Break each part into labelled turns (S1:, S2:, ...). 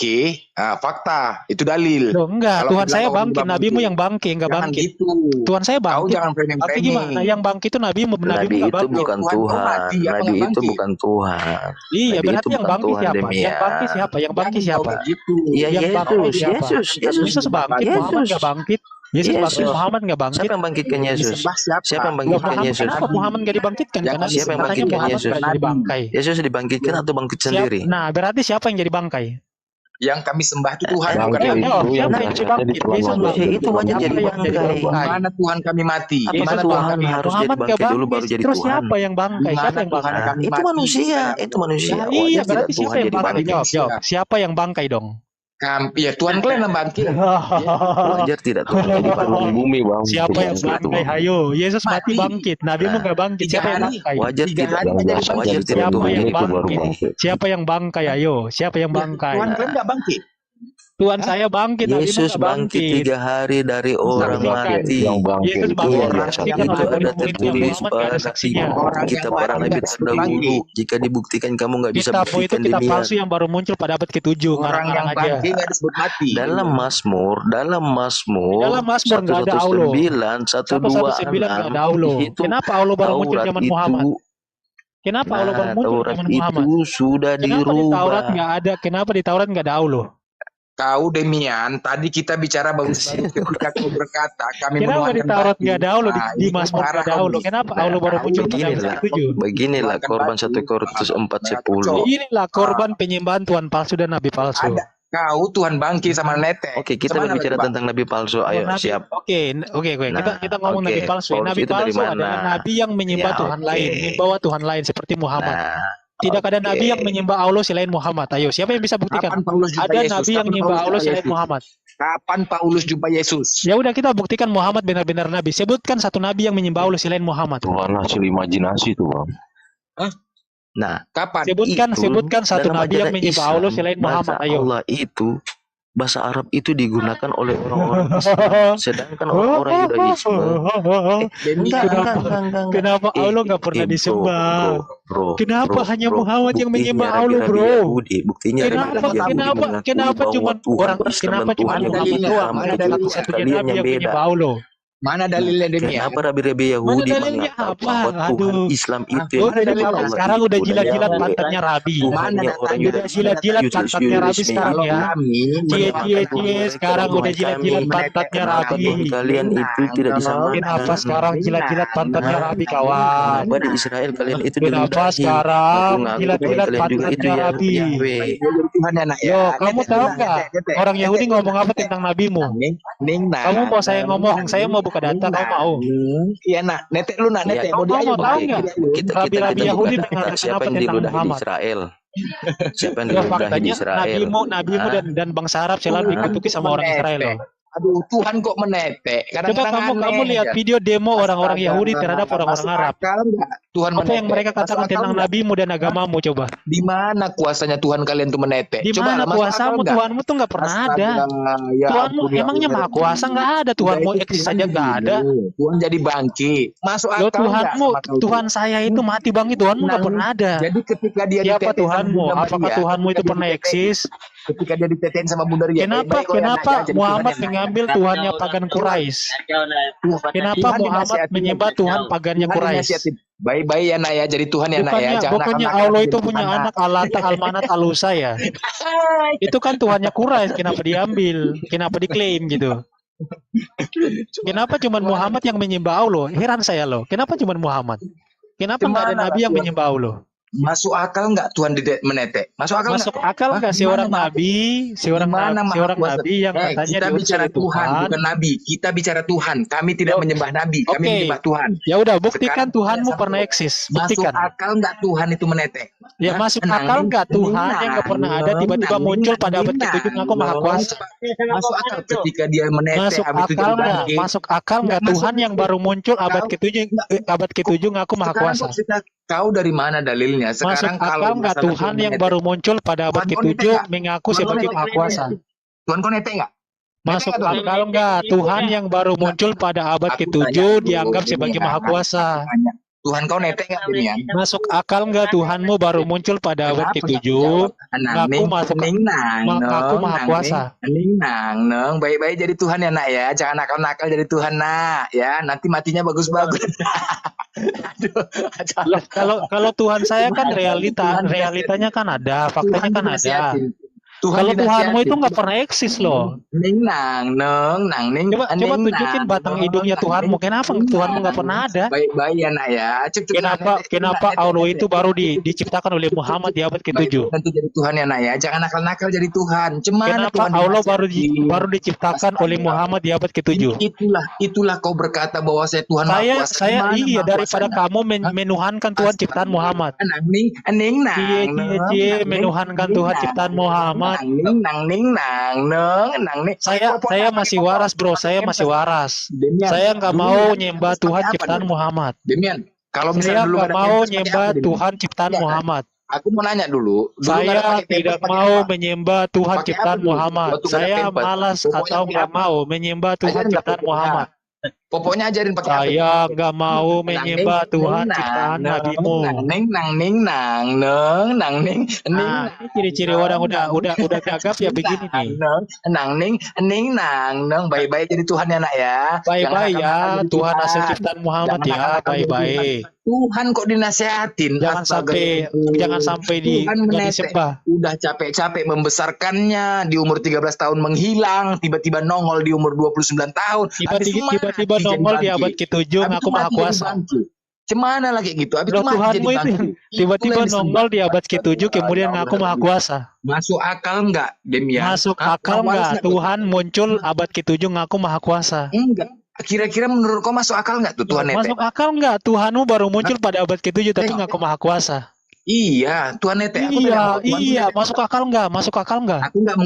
S1: bangkit, fakta, itu dalil.
S2: Loh, enggak,
S1: Kalau
S2: Tuhan
S1: bilang
S2: saya
S1: orang
S2: bangkit,
S1: nggak
S2: nabimu
S1: bangkit,
S2: yang bangkit, enggak
S1: jangan
S2: bangkit.
S1: gitu.
S2: Tuhan saya
S1: Kau
S2: bangkit.
S1: jangan
S2: Bangkit
S1: framing-framing.
S2: gimana? Yang bangkit itu nabimu, nabimu
S3: Nabi
S2: enggak
S3: itu
S2: bangkit.
S3: bukan
S1: Tuhan kau
S3: Tuhan.
S1: mati, apa
S3: Nabi
S1: nggak
S3: itu
S1: bangkit?
S3: bukan Tuhan.
S2: Iya,
S3: Nabi
S2: berarti
S3: itu
S2: yang
S3: bukan
S2: bangkit
S3: Tuhan
S2: siapa? Yang
S3: demikian.
S2: bangkit siapa? Yang bangkit
S1: Jangan kau
S2: siapa?
S1: begitu.
S3: Iya
S2: Yang bangkit
S3: Yesus,
S2: siapa?
S3: Yesus.
S2: Yesus bangkit, Muhammad
S3: Yesus.
S2: enggak bangkit. Yesus bangkit,
S3: Yesus.
S2: Muhammad enggak
S3: Siapa
S2: bangkit.
S3: yang bangkitkan Yesus?
S1: Disembah siapa?
S3: Siapa yang
S2: Loh,
S3: bangkitkan
S2: Muhammad,
S3: Yesus?
S2: kenapa Muhammad enggak dibangkitkan?
S1: Yang
S2: Karena
S3: Siapa yang
S2: katanya
S3: bangkitkan
S2: Muhammad
S3: Yesus?
S2: pernah jadi bangkai.
S3: Yesus dibangkitkan atau bangkit sendiri?
S2: Nah, berarti siapa yang jadi bangkai?
S1: Yang kami sembah itu Tuhan, bukan
S4: Bangkai
S2: Ayo,
S1: kami.
S4: itu
S2: jawab,
S4: yang
S2: siapa yang jadi
S4: biasanya
S2: bangkit?
S4: ditelan
S2: Yesus
S4: wanita
S2: bangkit.
S3: Ya, itu wajar
S2: Siapa
S3: jadi
S2: yang jadi
S3: bangkai.
S2: bangkai?
S1: Mana Tuhan kami mati?
S3: Di
S1: Di
S3: mana
S1: mana
S2: Yesus
S1: Tuhan
S3: Tuhan
S1: kami
S3: harus jadi
S2: Muhammad enggak
S3: bangkai dulu baru
S2: bangkit.
S3: jadi
S2: Terus
S3: Tuhan?
S2: siapa yang
S1: Di
S2: bangkai? Siapa
S1: mana
S2: yang
S1: Tuhan
S2: bangkai?
S1: kami
S3: Itu
S1: mati?
S3: manusia, itu manusia.
S2: Nah,
S3: Wajar
S2: iya,
S3: tidak
S2: berarti
S3: Tuhan
S2: siapa yang
S3: jadi
S2: bangkai?
S3: bangkit?
S2: Jawab. Siapa yang bangkai dong?
S1: Ya Tuhan kalian yang bangkit.
S3: Wajar tidak Tuhan jadi
S4: turun
S3: bangkit?
S4: bumi bang.
S2: Siapa yang
S4: Bukan itu,
S2: bangkai?
S4: Bang.
S2: Hayo, Yesus mati
S1: Mati.
S2: bangkit. Nabimu enggak bangkit.
S1: 3
S2: Siapa yang
S1: hari.
S2: bangkai?
S3: Wajar
S1: 3
S3: tidak?
S1: hari
S4: Yang
S1: aja
S4: biasanya
S1: bangkit.
S3: Wajar tidak
S4: ditelan
S2: Siapa
S3: Tuhan
S2: yang
S4: bumi
S3: jadi
S4: itu baru
S2: bangkit?
S3: bangkit?
S4: bangkit.
S2: Siapa yang bangkai? Ayo, siapa yang
S1: Ya,
S2: bangkai?
S1: Tuhan kalian nggak bangkit.
S2: Tuhan saya bangkit, nabimu
S3: Yesus
S2: enggak
S3: bangkit
S2: bangkit.
S3: 3 hari dari orang
S2: Saksikan.
S3: mati.
S4: Yang bangkit
S2: Yesus
S4: itu
S2: bangkit,
S4: yang
S3: Iya,
S2: saksikan
S4: biasanya
S3: itu
S2: oleh
S3: ada
S2: murid-muridnya.
S3: tertulis
S2: Muhammad enggak ada
S3: pada
S2: saksinya.
S1: Orang
S3: kitab
S1: yang
S3: para
S1: mati
S3: nabi
S1: nggak disebut
S3: terdahulu.
S1: bangkit.
S3: Jika dibuktikan kamu nggak bisa
S2: Kitabmu itu
S3: buktikan
S2: kitab
S3: demikian.
S2: palsu yang baru muncul pada abad ke-7,
S1: Orang yang
S2: ngarang-ngarang aja.
S1: bangkit nggak disebut mati.
S3: Dalam Mazmur
S2: Dalam Mazmur nggak ada Allah.
S3: 119,
S2: 119 nggak ada Allah.
S3: itu
S2: Kenapa Allah baru muncul
S3: Taurat
S2: zaman
S3: itu.
S2: Muhammad? Kenapa Allah baru
S3: Nah,
S2: muncul
S3: Taurat
S2: zaman Muhammad?
S3: itu sudah
S2: Kenapa di Taurat
S3: dirubah.
S2: nggak ada? Kenapa di Taurat nggak ada Allah?
S1: Kau Demian, tadi kita bicara bagus-bagus ketika kau berkata kami
S2: Kenapa di
S1: menuhankan
S2: Taurat
S1: batu.
S2: nggak ada Allah?
S1: Nah,
S2: Di
S1: ini
S2: Mazmur nggak ada
S1: kau
S2: Allah. Kenapa
S1: Nah,
S2: Allah baru
S1: kau
S2: muncul pada abad
S3: Beginilah,
S2: ke-7?
S3: beginilah
S1: menuhankan
S3: korban
S1: batu.
S3: 1 Korintus
S1: Nah,
S3: 4:10.
S2: Inilah korban penyembahan Tuhan palsu dan nabi palsu.
S1: Ada. Kau Tuhan bangkit sama netek.
S3: Oke, kita
S1: Semana
S3: berbicara
S1: lagi, Bang?
S3: tentang nabi palsu. Ayo,
S2: Nabi-
S3: siap.
S2: Oke.
S3: Nah,
S2: Kita ngomong
S3: oke.
S2: nabi palsu.
S3: Paulus
S2: Nabi
S3: itu dari
S2: palsu
S3: mana?
S2: adalah nabi yang menyembah
S3: Ya,
S2: Tuhan
S3: oke.
S2: lain, membawa Tuhan lain seperti Muhammad.
S3: Nah,
S2: Tidak ada
S3: oke.
S2: nabi yang menyembah Allah selain Muhammad. Ayo, siapa yang bisa buktikan?
S1: Kapan Paulus jumpa
S2: Ada
S1: Yesus?
S2: nabi yang
S1: Kapan
S2: menyembah
S1: Paulus
S2: Allah
S1: jumpa
S2: selain
S1: Yesus?
S2: Muhammad.
S1: Kapan Paulus jumpa Yesus?
S2: Ya udah, kita buktikan Muhammad benar-benar nabi. Sebutkan satu nabi yang menyembah Allah selain Muhammad.
S4: Tuhan hasil imajinasi tuh bang.
S3: Nah,
S1: Kapan?
S2: Sebutkan satu
S3: dalam
S2: nabi yang
S3: ajaran
S2: menyembah
S3: Islam,
S2: Allah selain Muhammad.
S3: bahasa
S2: Ayo.
S3: Allah itu bahasa Arab itu digunakan oleh orang-orang Islam, sedangkan orang-orang Yudaisme
S1: Demian.
S2: Kenapa Allah nggak pernah disembah? Kenapa hanya Muhammad yang menyembah Allah, bro?
S3: Buktinya
S2: Kenapa cuma orang? Kenapa cuma Muhammad doang? Satu-satunya nabi yang menyembah Allah.
S1: Mana dalilnya Demian?
S3: Kenapa rabi-rabi Yahudi
S2: Mana dalilnya
S3: menganggap
S2: apa?
S3: bahwa Tuhan
S2: Aduh.
S3: Islam itu
S2: Oh,
S3: yang menyembah Allah
S2: sekarang
S3: itu
S2: udah jilat-jilat
S3: adalah
S2: pantatnya Rabi.
S1: Mana
S3: orang
S1: datanya?
S3: Yudaisme.
S2: Jilat-jilat pantatnya Rabi sekarang
S1: Kalau
S2: ya.
S1: kami
S2: Cie, sekarang udah jilat-jilat pantatnya
S3: Kenapa
S2: Rabi.
S3: Tuhan kalian itu tidak disamakan?
S2: Kenapa sekarang jilat-jilat pantatnya Rabi, kawan?
S3: Kenapa di Israel kalian itu
S2: Kenapa
S3: diludahi?
S2: sekarang
S3: Ngaku
S2: jilat-jilat
S3: kalian juga itu
S2: pantatnya Rabi?
S3: Yahweh.
S1: Tuhan ya nak ya.
S2: Yo, kamu tahu nggak orang Yahudi ngomong apa tentang nabimu? Kamu mau saya ngomong, saya mau buka data, kamu mau?
S1: Iya nak, netek lu nak, netek
S3: Ya,
S1: mau
S2: kamu
S1: dia
S2: mau tahu nggak?
S3: Kita
S2: Yahudi
S3: buka
S2: mengatakan
S3: data. Siapa
S2: apa
S3: yang
S2: tentang
S3: diludahi di
S2: Muhammad?
S3: Israel? Siapa yang
S2: Ya,
S3: diludahi di
S2: faktanya
S3: Israel?
S2: nabimu dan bangsa Arab selalu dikutuki sama orang Israel loh.
S1: Aduh, Tuhan kok menetek.
S2: Coba
S1: Kadang-kadang
S2: kamu
S1: aneh
S2: lihat
S1: aja.
S2: video demo orang-orang
S1: Astaga,
S2: Yahudi terhadap orang-orang
S1: masuk
S2: Arab.
S1: akal nggak Tuhan
S2: Apa yang
S1: menetek?
S2: mereka
S1: Masuk
S2: katakan
S1: akal
S2: tentang
S1: nggak?
S2: nabimu dan agamamu, coba?
S1: Di mana kuasanya Tuhan kalian tuh menetek?
S2: Di
S1: Coba
S2: mana
S1: lah, masuk akal
S2: kuasamu?
S1: nggak?
S2: Tuhanmu tuh nggak pernah ada.
S1: Astaga, ya
S2: Tuhanmu
S1: ampun, ya
S2: emangnya
S1: Allah.
S2: maha kuasa? Nggak ada. Tuhanmu
S1: Udah itu
S2: eksis
S1: Tuhan
S2: saja
S1: jadi
S2: nggak ada.
S1: gini. Tuhan jadi bangkit. Masuk
S2: Lo
S1: akal nggak
S2: Tuhanmu,
S1: sama kau tuh?
S2: Tuhan saya itu mati banget. Tuhanmu nggak
S1: Nah,
S2: pernah ada.
S1: Jadi ketika dia
S2: Siapa
S1: ditetein sama
S2: Tuhanmu?
S1: Bunda
S2: Apakah
S1: Maria,
S2: Tuhanmu itu
S1: ketika
S2: pernah
S1: dia ditetein-
S2: eksis?
S1: Ketika dia ditetein sama Bunda Maria,
S2: Kenapa Muhammad mengambil Tuhannya pagan Quraisy? Kenapa Muhammad menyembah Tuhan pagannya Quraisy?
S1: Baik-baik ya nak ya, jadi Tuhan ya nak ya.
S2: Bukannya Allah itu punya anak Alata, Almanat, Alusa ya? Itu kan Tuhannya Quraisy, kenapa diambil? Kenapa diklaim gitu? Kenapa cuma Muhammad yang menyembah Allah? Heran saya loh. Kenapa cuma Muhammad? Kenapa nggak ada nabi yang menyembah Allah?
S1: Masuk akal nggak Tuhan menetek? Masuk akal
S2: Masuk
S1: nggak?
S2: akal nggak seorang
S1: Gimana,
S2: nabi, seorang
S1: Gimana maha
S2: seorang
S1: kuasa?
S2: nabi yang katanya
S1: kita
S2: diutus
S1: bicara
S2: oleh
S1: Tuhan, bukan nabi. Kita bicara Tuhan. Kami tidak menyembah nabi, kami
S2: Oke.
S1: menyembah Tuhan.
S2: Ya udah, buktikan
S1: Sekarang
S2: Tuhanmu
S1: tidak
S2: pernah
S1: satu.
S2: eksis.
S1: Masuk
S2: Buktikan.
S1: akal nggak Tuhan itu menetek?
S2: Ya
S1: Hah?
S2: masuk
S1: Tenang,
S2: akal nggak Tuhan
S1: tenang,
S2: yang nggak pernah ada tiba-tiba
S1: tenang,
S2: muncul pada abad
S1: tenang,
S2: ke-7 ngaku maha kuasa?
S1: Masuk akal ketika dia menetek,
S2: Masuk
S1: habis itu
S2: akal
S1: dia
S2: nggak?
S1: bangkit.
S2: Masuk akal nggak
S1: Nggak
S2: Tuhan
S1: masuk
S2: yang baru muncul abad ke-7 ngaku maha
S1: Sekarang
S2: kuasa?
S1: kau dari mana dalilnya?
S2: Masuk
S1: Sekarang kalau
S2: akal nggak
S1: masalah
S2: Tuhan yang
S1: menetek,
S2: baru muncul pada abad
S1: Tuhan kau
S2: ke-7
S1: netek nggak?
S2: mengaku
S1: Tuhan kau
S2: sebagai
S1: netek
S2: maha
S1: nggak?
S2: kuasa?
S1: Tuhan kau netek nggak?
S2: Masuk
S1: Netek nggak Tuhan?
S2: akal nggak Tuhan yang baru muncul pada abad
S1: Aku
S2: ke-7
S1: tanya dulu,
S2: dianggap
S1: ini
S2: sebagai
S1: ya,
S2: maha
S1: aku
S2: kuasa?
S1: tanya. Tuhan kau netek nggak Demian?
S2: Masuk akal nggak Tuhanmu baru muncul pada abad
S1: Kenapa nggak
S2: ke-7?
S1: menjawab? Nang
S2: Ngaku
S1: ning
S2: masuk
S1: ning nang
S2: ngaku
S1: neng
S2: maha
S1: nang
S2: kuasa.
S1: ning nang neng baik-baik jadi Tuhan ya nak ya, jangan nakal-nakal jadi Tuhan nak ya, nanti matinya bagus-bagus. Aduh,
S2: Loh, kalau Tuhan saya kan
S1: Tuhan
S2: realitanya kan ada,
S1: Tuhan
S2: faktanya kan ada.
S1: dinasihatin. Tuhan
S2: Kalau Tuhanmu itu
S1: dinasihatin.
S2: nggak pernah eksis loh.
S1: Ning nang neng nang ning
S2: Coba
S1: ning
S2: tunjukin
S1: nang,
S2: batang
S1: neng,
S2: hidungnya
S1: nang,
S2: Tuhanmu.
S1: ning,
S2: Kenapa
S1: ning,
S2: Tuhanmu nggak
S1: nang.
S2: pernah ada?
S1: Baik-baik ya nak ya. Cuk,
S2: Kenapa Allah itu baru diciptakan oleh Muhammad di abad ke-7?
S1: Nanti jadi Tuhan ya nak ya. Jangan nakal-nakal jadi Tuhan. Cemana
S2: Kenapa
S1: Tuhan
S2: Allah
S1: dinasihatin?
S2: baru diciptakan oleh Muhammad di abad ke-7?
S1: Itulah kau berkata bahwa saya Tuhan Maha Kuasa.
S2: Saya
S1: Gimana
S2: iya
S1: Maha
S2: daripada
S1: Kuasanya?
S2: kamu menuhankan Tuhan ciptaan Muhammad.
S1: Nang ning ning nang
S2: Cie
S1: neng,
S2: menuhankan
S1: ning,
S2: Tuhan
S1: nang,
S2: ciptaan Muhammad.
S1: nang ning nang neng nang ning.
S2: Saya masih waras bro, saya masih waras.
S1: Demian,
S2: Saya nggak
S1: dulu
S2: mau
S1: minta
S2: nyembah
S1: tepes pakai
S2: Tuhan
S1: apa,
S2: ciptaan
S1: Demian?
S2: Muhammad.
S1: Demian, kalau
S2: Saya
S1: misalnya dulu
S2: nggak
S1: nggak ada
S2: mau
S1: tepes pakai
S2: nyembah
S1: apa, Demian?
S2: Tuhan ciptaan
S1: Iya,
S2: Muhammad.
S1: Aku mau nanya dulu nggak ada
S2: Saya
S1: pakai tepes
S2: tidak
S1: pakai
S2: mau
S1: apa?
S2: menyembah Tuhan
S1: Pakai
S2: ciptaan
S1: apa dulu?
S2: Muhammad.
S1: Waktu nggak ada
S2: Saya
S1: tepes.
S2: malas
S1: Pokoknya
S2: atau
S1: pakai
S2: nggak
S1: apa?
S2: mau menyembah Tuhan
S1: Ajarin nggak
S2: ciptaan
S1: pokoknya?
S2: Muhammad.
S1: Pokoknya ajarin pakai apa?
S2: Saya nggak mau
S1: Nang ning
S2: menyembah Tuhan
S1: nang
S2: ciptaan
S1: neng
S2: nabimu.
S1: nang ning nang ning nang neng nang ning ning
S2: Nah,
S1: nang
S2: ini ciri-ciri orang udah gagap ya begini nih.
S1: nang ning nang neng baik-baik jadi Tuhan ya nak ya.
S2: Bye-bye
S1: Jangan
S2: ya,
S1: nakal-nakal jadi
S2: Tuhan hasil
S1: Tuhan.
S2: ciptaan Muhammad
S1: Jangan
S2: ya,
S1: nakal-nakal jadi Tuhan.
S2: bye-bye.
S1: Tuhan kok dinasehatin.
S2: Jangan sampai
S1: Tuhan
S2: nggak
S1: menetek.
S2: disembah.
S1: Udah capek-capek membesarkannya di umur 13 tahun menghilang, tiba-tiba nongol di umur 29 tahun. Habis itu
S2: Tiba-tiba
S1: mati jadi
S2: nongol di
S1: bangkit.
S2: abad ke-7
S1: Habis
S2: ngaku
S1: itu
S2: maha
S1: mati jadi
S2: kuasa.
S1: bangkit. Cemana lagi gitu? Habis itu
S2: Loh
S1: mati jadi
S2: Tuhanmu itu
S1: bangkit.
S2: tiba-tiba
S1: Itulah yang
S2: nongol di
S1: disembah.
S2: abad ke-7 kemudian ngaku maha kuasa.
S1: Masuk akal nggak, Demian?
S2: Masuk
S1: Hah?
S2: akal
S1: Waras
S2: nggak
S1: nggak?
S2: Tuhan muncul abad ke-7 ngaku maha kuasa?
S1: Enggak. Kira-kira menurut kau masuk akal nggak tuh Tuhan Nete?
S2: Masuk akal nggak Tuhanmu baru muncul pada abad ke-7 tapi ngaku maha kuasa?
S1: Iya, Tuhan Nete. Aku
S2: Iya,
S1: tanya, Tuhan
S2: iya,
S1: Nete.
S2: masuk akal nggak? Masuk akal nggak?
S1: Aku nggak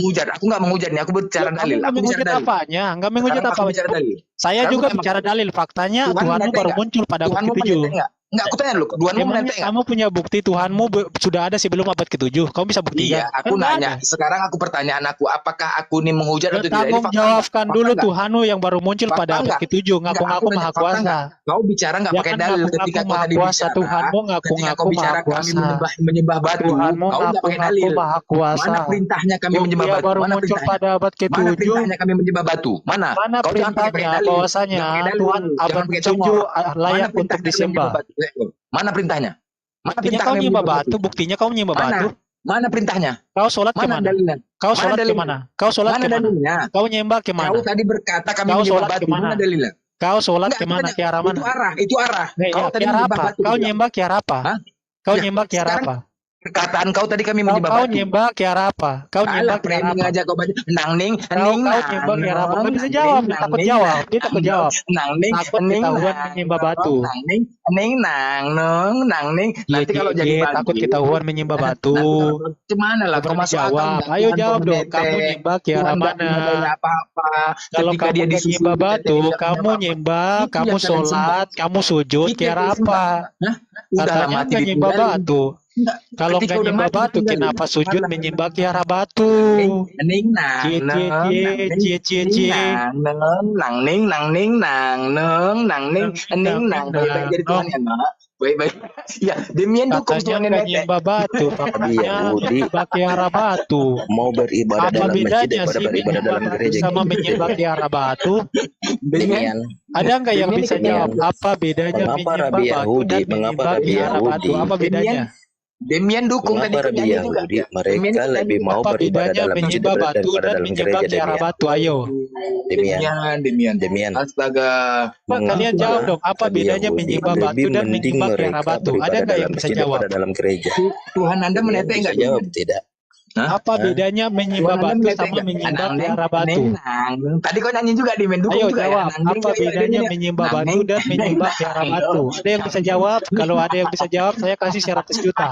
S1: menghujat nih. Aku bicara
S2: Kamu
S1: dalil.
S2: nggak
S1: Aku bicara
S2: menghujat
S1: dalil.
S2: apanya? Nggak menghujat
S1: Sekarang aku
S2: apa?
S1: bicara dalil.
S2: Saya
S1: Kamu
S2: juga
S1: emang-
S2: bicara dalil. Faktanya
S1: Tuhan
S2: Tuhanmu
S1: menete
S2: baru
S1: nggak?
S2: muncul pada abad
S1: Tuhanmu
S2: ke-7.
S1: menete nggak? Enggak, aku tanya dulu. Tuhanmu
S2: Emangnya
S1: menete nggak?
S2: kamu punya bukti Tuhanmu sudah ada sebelum abad ke-7? Kamu bisa buktikan?
S1: Iya, aku
S2: Kan nggak
S1: nanya.
S2: ada.
S1: Sekarang aku pertanyaan aku, apakah aku ini menghujat atau tidak? Ini
S2: Tanggung
S1: fakta
S2: jawabkan
S1: nggak?
S2: dulu
S1: Fakta nggak?
S2: Tuhanmu yang baru muncul
S1: Fakta
S2: pada abad
S1: nggak?
S2: ke-7
S1: Nggak,
S2: ngaku-ngaku
S1: aku
S2: maha
S1: tanya, fakta
S2: kuasa.
S1: Kau bicara nggak pakai
S2: Jangan
S1: dalil ketika
S2: ngaku-ngaku
S1: kau
S2: maha
S1: tadi
S2: kuasa.
S1: bicara.
S2: Tuhanmu
S1: Ketika
S2: ngaku-ngaku
S1: kau bicara
S2: maha
S1: kami
S2: kuasa.
S1: menyembah batu,
S2: Tuhanmu
S1: kau nggak pakai
S2: ngaku-ngaku
S1: dalil.
S2: maha kuasa.
S1: Mana perintahnya kami menyembah
S2: Dia
S1: batu?
S2: baru
S1: Mana
S2: muncul
S1: perintahnya?
S2: pada abad
S1: Mana
S2: ke-7.
S1: perintahnya kami menyembah batu? Mana?
S2: Mana
S1: Kau jangan pakai
S2: perintahnya
S1: dalil.
S2: bahwasanya
S1: Jangan pakai dalil.
S2: Tuhan
S1: Jangan
S2: abad
S1: pakai
S2: ke-7
S1: congor.
S2: layak
S1: Mana
S2: untuk
S1: perintah kami
S2: disembah?
S1: menyembah batu? Mana perintahnya? Mana
S2: Buktinya
S1: perintah
S2: kau
S1: kami
S2: nyembah
S1: menyembah
S2: batu, buktinya kau nyembah
S1: Mana?
S2: batu.
S1: Mana perintahnya?
S2: Kau sholat ke
S1: Mana
S2: mana?
S1: dalilnya?
S2: Kau
S1: Mana
S2: sholat ke
S1: dalilnya?
S2: mana? Kau sholat
S1: Mana
S2: ke mana?
S1: dalilnya?
S2: Kau nyembah ke
S1: Kau
S2: mana?
S1: tadi berkata kami
S2: Kau
S1: menyembah
S2: sholat
S1: batu.
S2: ke mana?
S1: Mana dalilnya?
S2: Kau sholat
S1: Enggak,
S2: ke
S1: aku
S2: mana?
S1: tanya.
S2: Ke arah mana?
S1: Itu arah.
S2: Nih,
S1: Kau
S2: ya,
S1: tadi
S2: ke arah
S1: menyembah
S2: apa?
S1: batu.
S2: Kau
S1: bilang.
S2: nyembah ke arah apa?
S1: Hah?
S2: Kau
S1: Ya,
S2: nyembah ke arah
S1: sekarang
S2: apa?
S1: perkataan kau tadi kami menyembah
S2: Kau
S1: batu.
S2: nyembah ke arah apa? Kau nyembah
S1: Alah,
S2: ke arah
S1: framing
S2: apa?
S1: aja kau baca. Nang ning,
S2: Kau
S1: ning,
S2: nyembah ke arah apa? Nggak bisa
S1: nang,
S2: jawab,
S1: ning,
S2: dia takut
S1: ning,
S2: jawab. Dia takut jawab.
S1: nang ning,
S2: Takut
S1: ning,
S2: ketahuan
S1: nang,
S2: menyembah batu.
S1: nang ning, nang ning. Nanti kalau jadi
S2: Takut
S1: bangkit,
S2: ketahuan menyembah batu.
S1: Cemana lah
S2: Coba
S1: kau masuk akal
S2: jawab.
S1: nggak?
S2: Ayo
S1: Tuhan
S2: jawab
S1: kau
S2: dong.
S1: menete.
S2: Kamu nyembah ke arah
S1: Tuhan nggak
S2: mana?
S1: punya daya apa-apa.
S2: Kalau
S1: Ketika
S2: kamu
S1: dia
S2: nggak
S1: disusun,
S2: nyembah
S1: kita
S2: batu,
S1: tidak punya
S2: kamu
S1: apa-apa.
S2: nyembah,
S1: Itu
S2: kamu
S1: yang kalian
S2: sholat, kamu sujud
S1: Itu
S2: ke
S1: yang
S2: arah
S1: kalian sembah.
S2: apa?
S1: Hah? Udahlah
S2: Katanya
S1: mati
S2: nggak nyembah
S1: ditinggalin.
S2: batu.
S1: Enggak.
S2: Kalau
S1: Ketika
S2: nggak
S1: udah
S2: nyembah
S1: mati
S2: batu,
S1: ditinggalin.
S2: kenapa sujud
S1: Alah.
S2: menyembah ke arah batu?
S1: Ning nang
S2: Cie, cie,
S1: neng
S2: cie,
S1: nang ning
S2: cie, cie,
S1: ning
S2: cie.
S1: nang ning nang ning nang nang ning ning nang baik-baik jadi Tuhan ya nak baik-baik ya demian dukung
S2: Katanya
S1: Tuhan
S2: nggak
S1: nenek
S2: nyembah batu,
S3: Iya,
S2: faktanya
S3: Budi.
S2: menyembah ke arah batu.
S3: Mau beribadah
S2: Apa
S3: dalam masjid
S2: bedanya
S3: daripada
S2: sih
S3: beribadah
S2: menyembah
S3: dalam
S2: batu
S3: gereja
S2: sama
S3: gitu.
S2: menyembah ke arah batu?
S3: Demian,
S2: Ada nggak yang
S1: Demian
S2: bisa
S1: demian
S2: jawab apa bedanya
S3: mengapa
S2: menyembah
S3: Rabi
S2: batu
S3: Yahudi,
S2: dan
S3: mengapa
S2: menyembah
S3: Rabi
S2: ke arah batu?
S3: Yahudi,
S2: Apa bedanya?
S1: Demian dukung tadi
S3: mengapa
S1: kau
S3: Rabi
S1: nyanyi juga
S3: Yahudi
S1: ya Demian
S3: mereka
S1: itu nyanyi
S3: lebih mau
S2: Apa
S3: beribadah
S2: bedanya
S3: dalam masjid
S2: menyembah batu
S3: daripada
S2: dan
S3: dalam
S2: menyembah
S3: gereja?
S2: ke arah
S3: Demian,
S2: batu? Ayo.
S3: Demian,
S1: demian
S3: Demian.
S2: Pak, kalian
S3: Mengapa
S2: jawab dong, apa
S3: Rabi
S2: bedanya
S3: Yahudi
S2: menyembah batu
S3: lebih
S2: dan
S3: mending
S2: menyembah ke arah
S3: mereka
S2: batu? Ada
S3: beribadah
S2: nggak yang
S3: dalam
S2: bisa
S3: masjid
S2: jawab?
S3: daripada dalam gereja?
S1: Tuhan Anda
S3: Demian
S1: menetek
S3: bisa
S1: enggak
S3: jawab
S1: demian
S3: tidak?
S1: Hah?
S2: Apa
S3: Hah?
S2: bedanya menyembah
S1: Tuhan Anda
S2: batu
S1: menetek
S2: sama
S1: enggak
S2: menyembah ke
S1: neng
S2: arah batu?
S1: nang tadi kau nyanyi juga Demian dukung
S2: Ayo
S1: juga ya
S2: jawab,
S1: nang ning
S2: apa bedanya menyembah batu dan menyembah ke arah batu? Ada yang bisa jawab? Kalau ada yang bisa jawab, saya kasih 100 juta.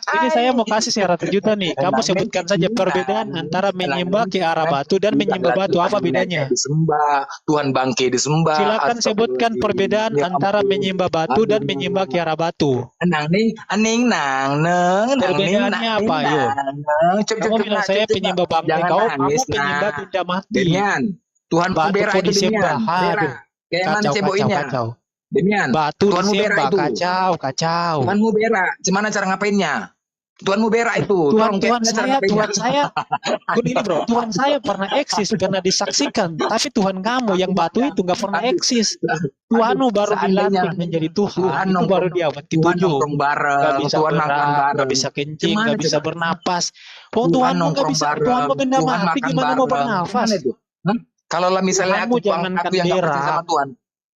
S2: Ini saya mau kasih 100 juta nih. Kamu sebutkan saja perbedaan antara menyembah ke arah batu dan menyembah batu. Apa bedanya?
S1: Disembah, Tuhan bangke disembah.
S2: Silakan sebutkan perbedaan
S1: Ya
S2: antara
S1: ampun.
S2: menyembah batu dan menyembah ke arah batu.
S1: Nang ning aning nang neng nang ning
S2: Perbedaannya
S1: nang
S2: apa,
S1: ning,
S2: ayo?
S1: nang, neng.
S2: Kamu bilang saya penyembah bangkai,
S1: Jangan
S2: kamu
S1: nangis,
S2: penyembah
S1: nah.
S2: benda mati.
S1: Demian Tuhan
S2: Batu
S1: Bera
S2: kok
S1: itu
S2: disembah.
S1: Demian Bera
S2: Aduh,
S1: kayak mana
S2: kacau, kacau,
S1: ceboinnya
S2: kacau.
S1: Demian,
S2: Batu
S1: Tuhanmu berak
S2: disembah,
S1: itu.
S2: kacau.
S1: Tuhanmu berak. Gimana cara ngapainnya? Tuhanmu berak itu. Tolong
S2: Tuhan
S1: gimana cara ngapainnya?
S2: saya, gini bro, Tuhan saya pernah eksis, pernah disaksikan. Tapi Tuhan kamu yang batu itu nggak pernah eksis. Tuhanmu baru
S1: Seandainya
S2: dilantik menjadi Tuhan,
S1: Tuhan
S2: itu baru
S1: nongkrong,
S2: dia abad
S1: Tuhan
S2: ke-7.
S1: nongkrong
S2: Nggak
S1: bareng,
S2: bisa
S1: Tuhan makan
S2: gerak, nggak
S1: bareng.
S2: bisa kencing,
S1: Gimana
S2: nggak bisa
S1: coba?
S2: bernapas. Oh
S1: Tuhan
S2: Tuhanmu nggak
S1: nongkrong
S2: bisa,
S1: bareng,
S2: Tuhanmu benda
S1: Tuhan
S2: mati,
S1: makan
S2: gimana mau
S1: bareng.
S2: bernafas?
S1: Gimana itu? Hah? Kalau lah misalnya
S2: Tuhanmu
S1: aku
S2: jangankan
S1: yang nggak percaya
S2: berak,
S1: sama Tuhan,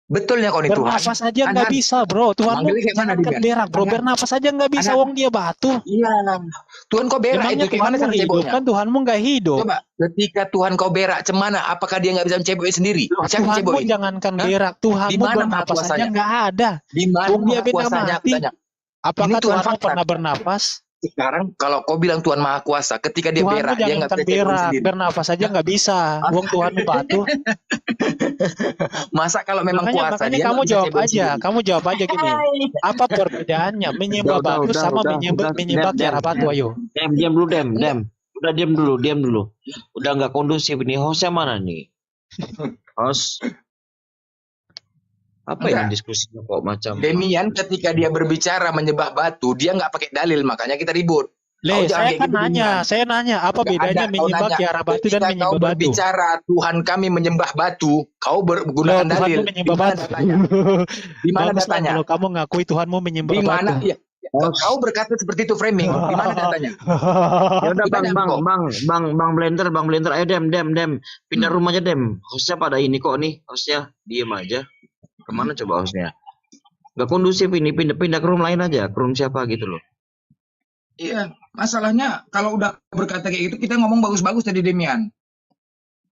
S1: betulnya kau ini Tuhan.
S2: bernafas aja nggak
S1: Anak,
S2: bisa bro. Tuhanmu
S1: manggilnya kayak mana
S2: jangankan
S1: dia?
S2: berak bro,
S1: Anak,
S2: bernafas aja nggak bisa.
S1: anak,
S2: Wong dia batu.
S1: iya. Tuhan kau berak
S2: Emangnya
S1: itu, kayak mana
S2: Tuhanmu
S1: cara
S2: hidup
S1: ceboknya?
S2: kan? Tuhanmu nggak hidup.
S1: Coba, ketika Tuhan kau berak, cemana? Apakah dia nggak bisa menceboknya sendiri?
S2: Loh,
S1: Siapa yang
S2: Tuhanmu
S1: cebokin?
S2: jangankan
S1: Hah?
S2: berak,
S1: Di
S2: Tuhanmu
S1: mana maha
S2: bernafas aja
S1: kuasanya?
S2: nggak ada.
S1: Di mana
S2: Wong dia
S1: maha
S2: benda
S1: kuasanya? Aku
S2: mati.
S1: tanya. Ini
S2: Apakah
S1: Tuhan
S2: Tuhanmu
S1: fakta.
S2: pernah bernafas?
S1: Sekarang kalau kau bilang Tuhan maha kuasa, ketika dia
S2: Tuhanmu
S1: berak, dia nggak
S2: jangankan
S1: bisa ceboknya
S2: berak,
S1: sendiri.
S2: bernafas aja
S1: Hah?
S2: nggak bisa. Wong Tuhanmu batu.
S1: Masa kalau memang
S2: Makanya
S1: kuasa, dia
S2: kamu
S1: nggak bisa
S2: jawab
S1: cebok
S2: aja,
S1: sendiri.
S2: kamu jawab aja gini. Apa perbedaannya menyembah batu sama menyembah kiara batu? Ayo.
S3: Diam dulu, Dem. Udah diam dulu. Udah nggak kondusif ini. Hostnya mana nih? Host. Apa
S1: Enggak.
S3: ini diskusinya kok macam?
S1: Demian ketika dia berbicara menyembah batu, dia nggak pakai dalil, makanya kita ribut.
S2: Le,
S1: Kau jangan
S2: saya
S1: kayak
S2: kan
S1: gitu,
S2: nanya,
S1: Demian.
S2: saya nanya apa
S1: Nggak
S2: bedanya
S1: ada, kau
S2: menyembah
S1: nanya.
S2: kiara batu dan
S1: Ketika kau
S2: menyembah batu?
S1: berbicara Tuhan kami menyembah batu, kau
S2: Loh,
S1: menggunakan dalil.
S2: Tuhanmu
S1: Di
S2: menyembah
S1: mana
S2: batu.
S1: datanya? Di mana
S2: Baguslah
S1: datanya?
S2: kalau kamu ngakui Tuhanmu menyembah
S1: Di mana?
S2: batu.
S1: Iya. Kau berkata seperti itu framing. Di mana datanya?
S3: Ya udah
S1: Di mana kok?
S3: bang Blender, ayo Dem. Pindah rumah aja Dem. Hostnya pada ini kok nih, hostnya diem aja. Kemana coba hostnya? Gak kondusif ini, pindah ke room lain aja, ke room siapa gitu loh.
S1: Iya, masalahnya kalau udah berkata kayak gitu, kita ngomong bagus-bagus tadi, Demian.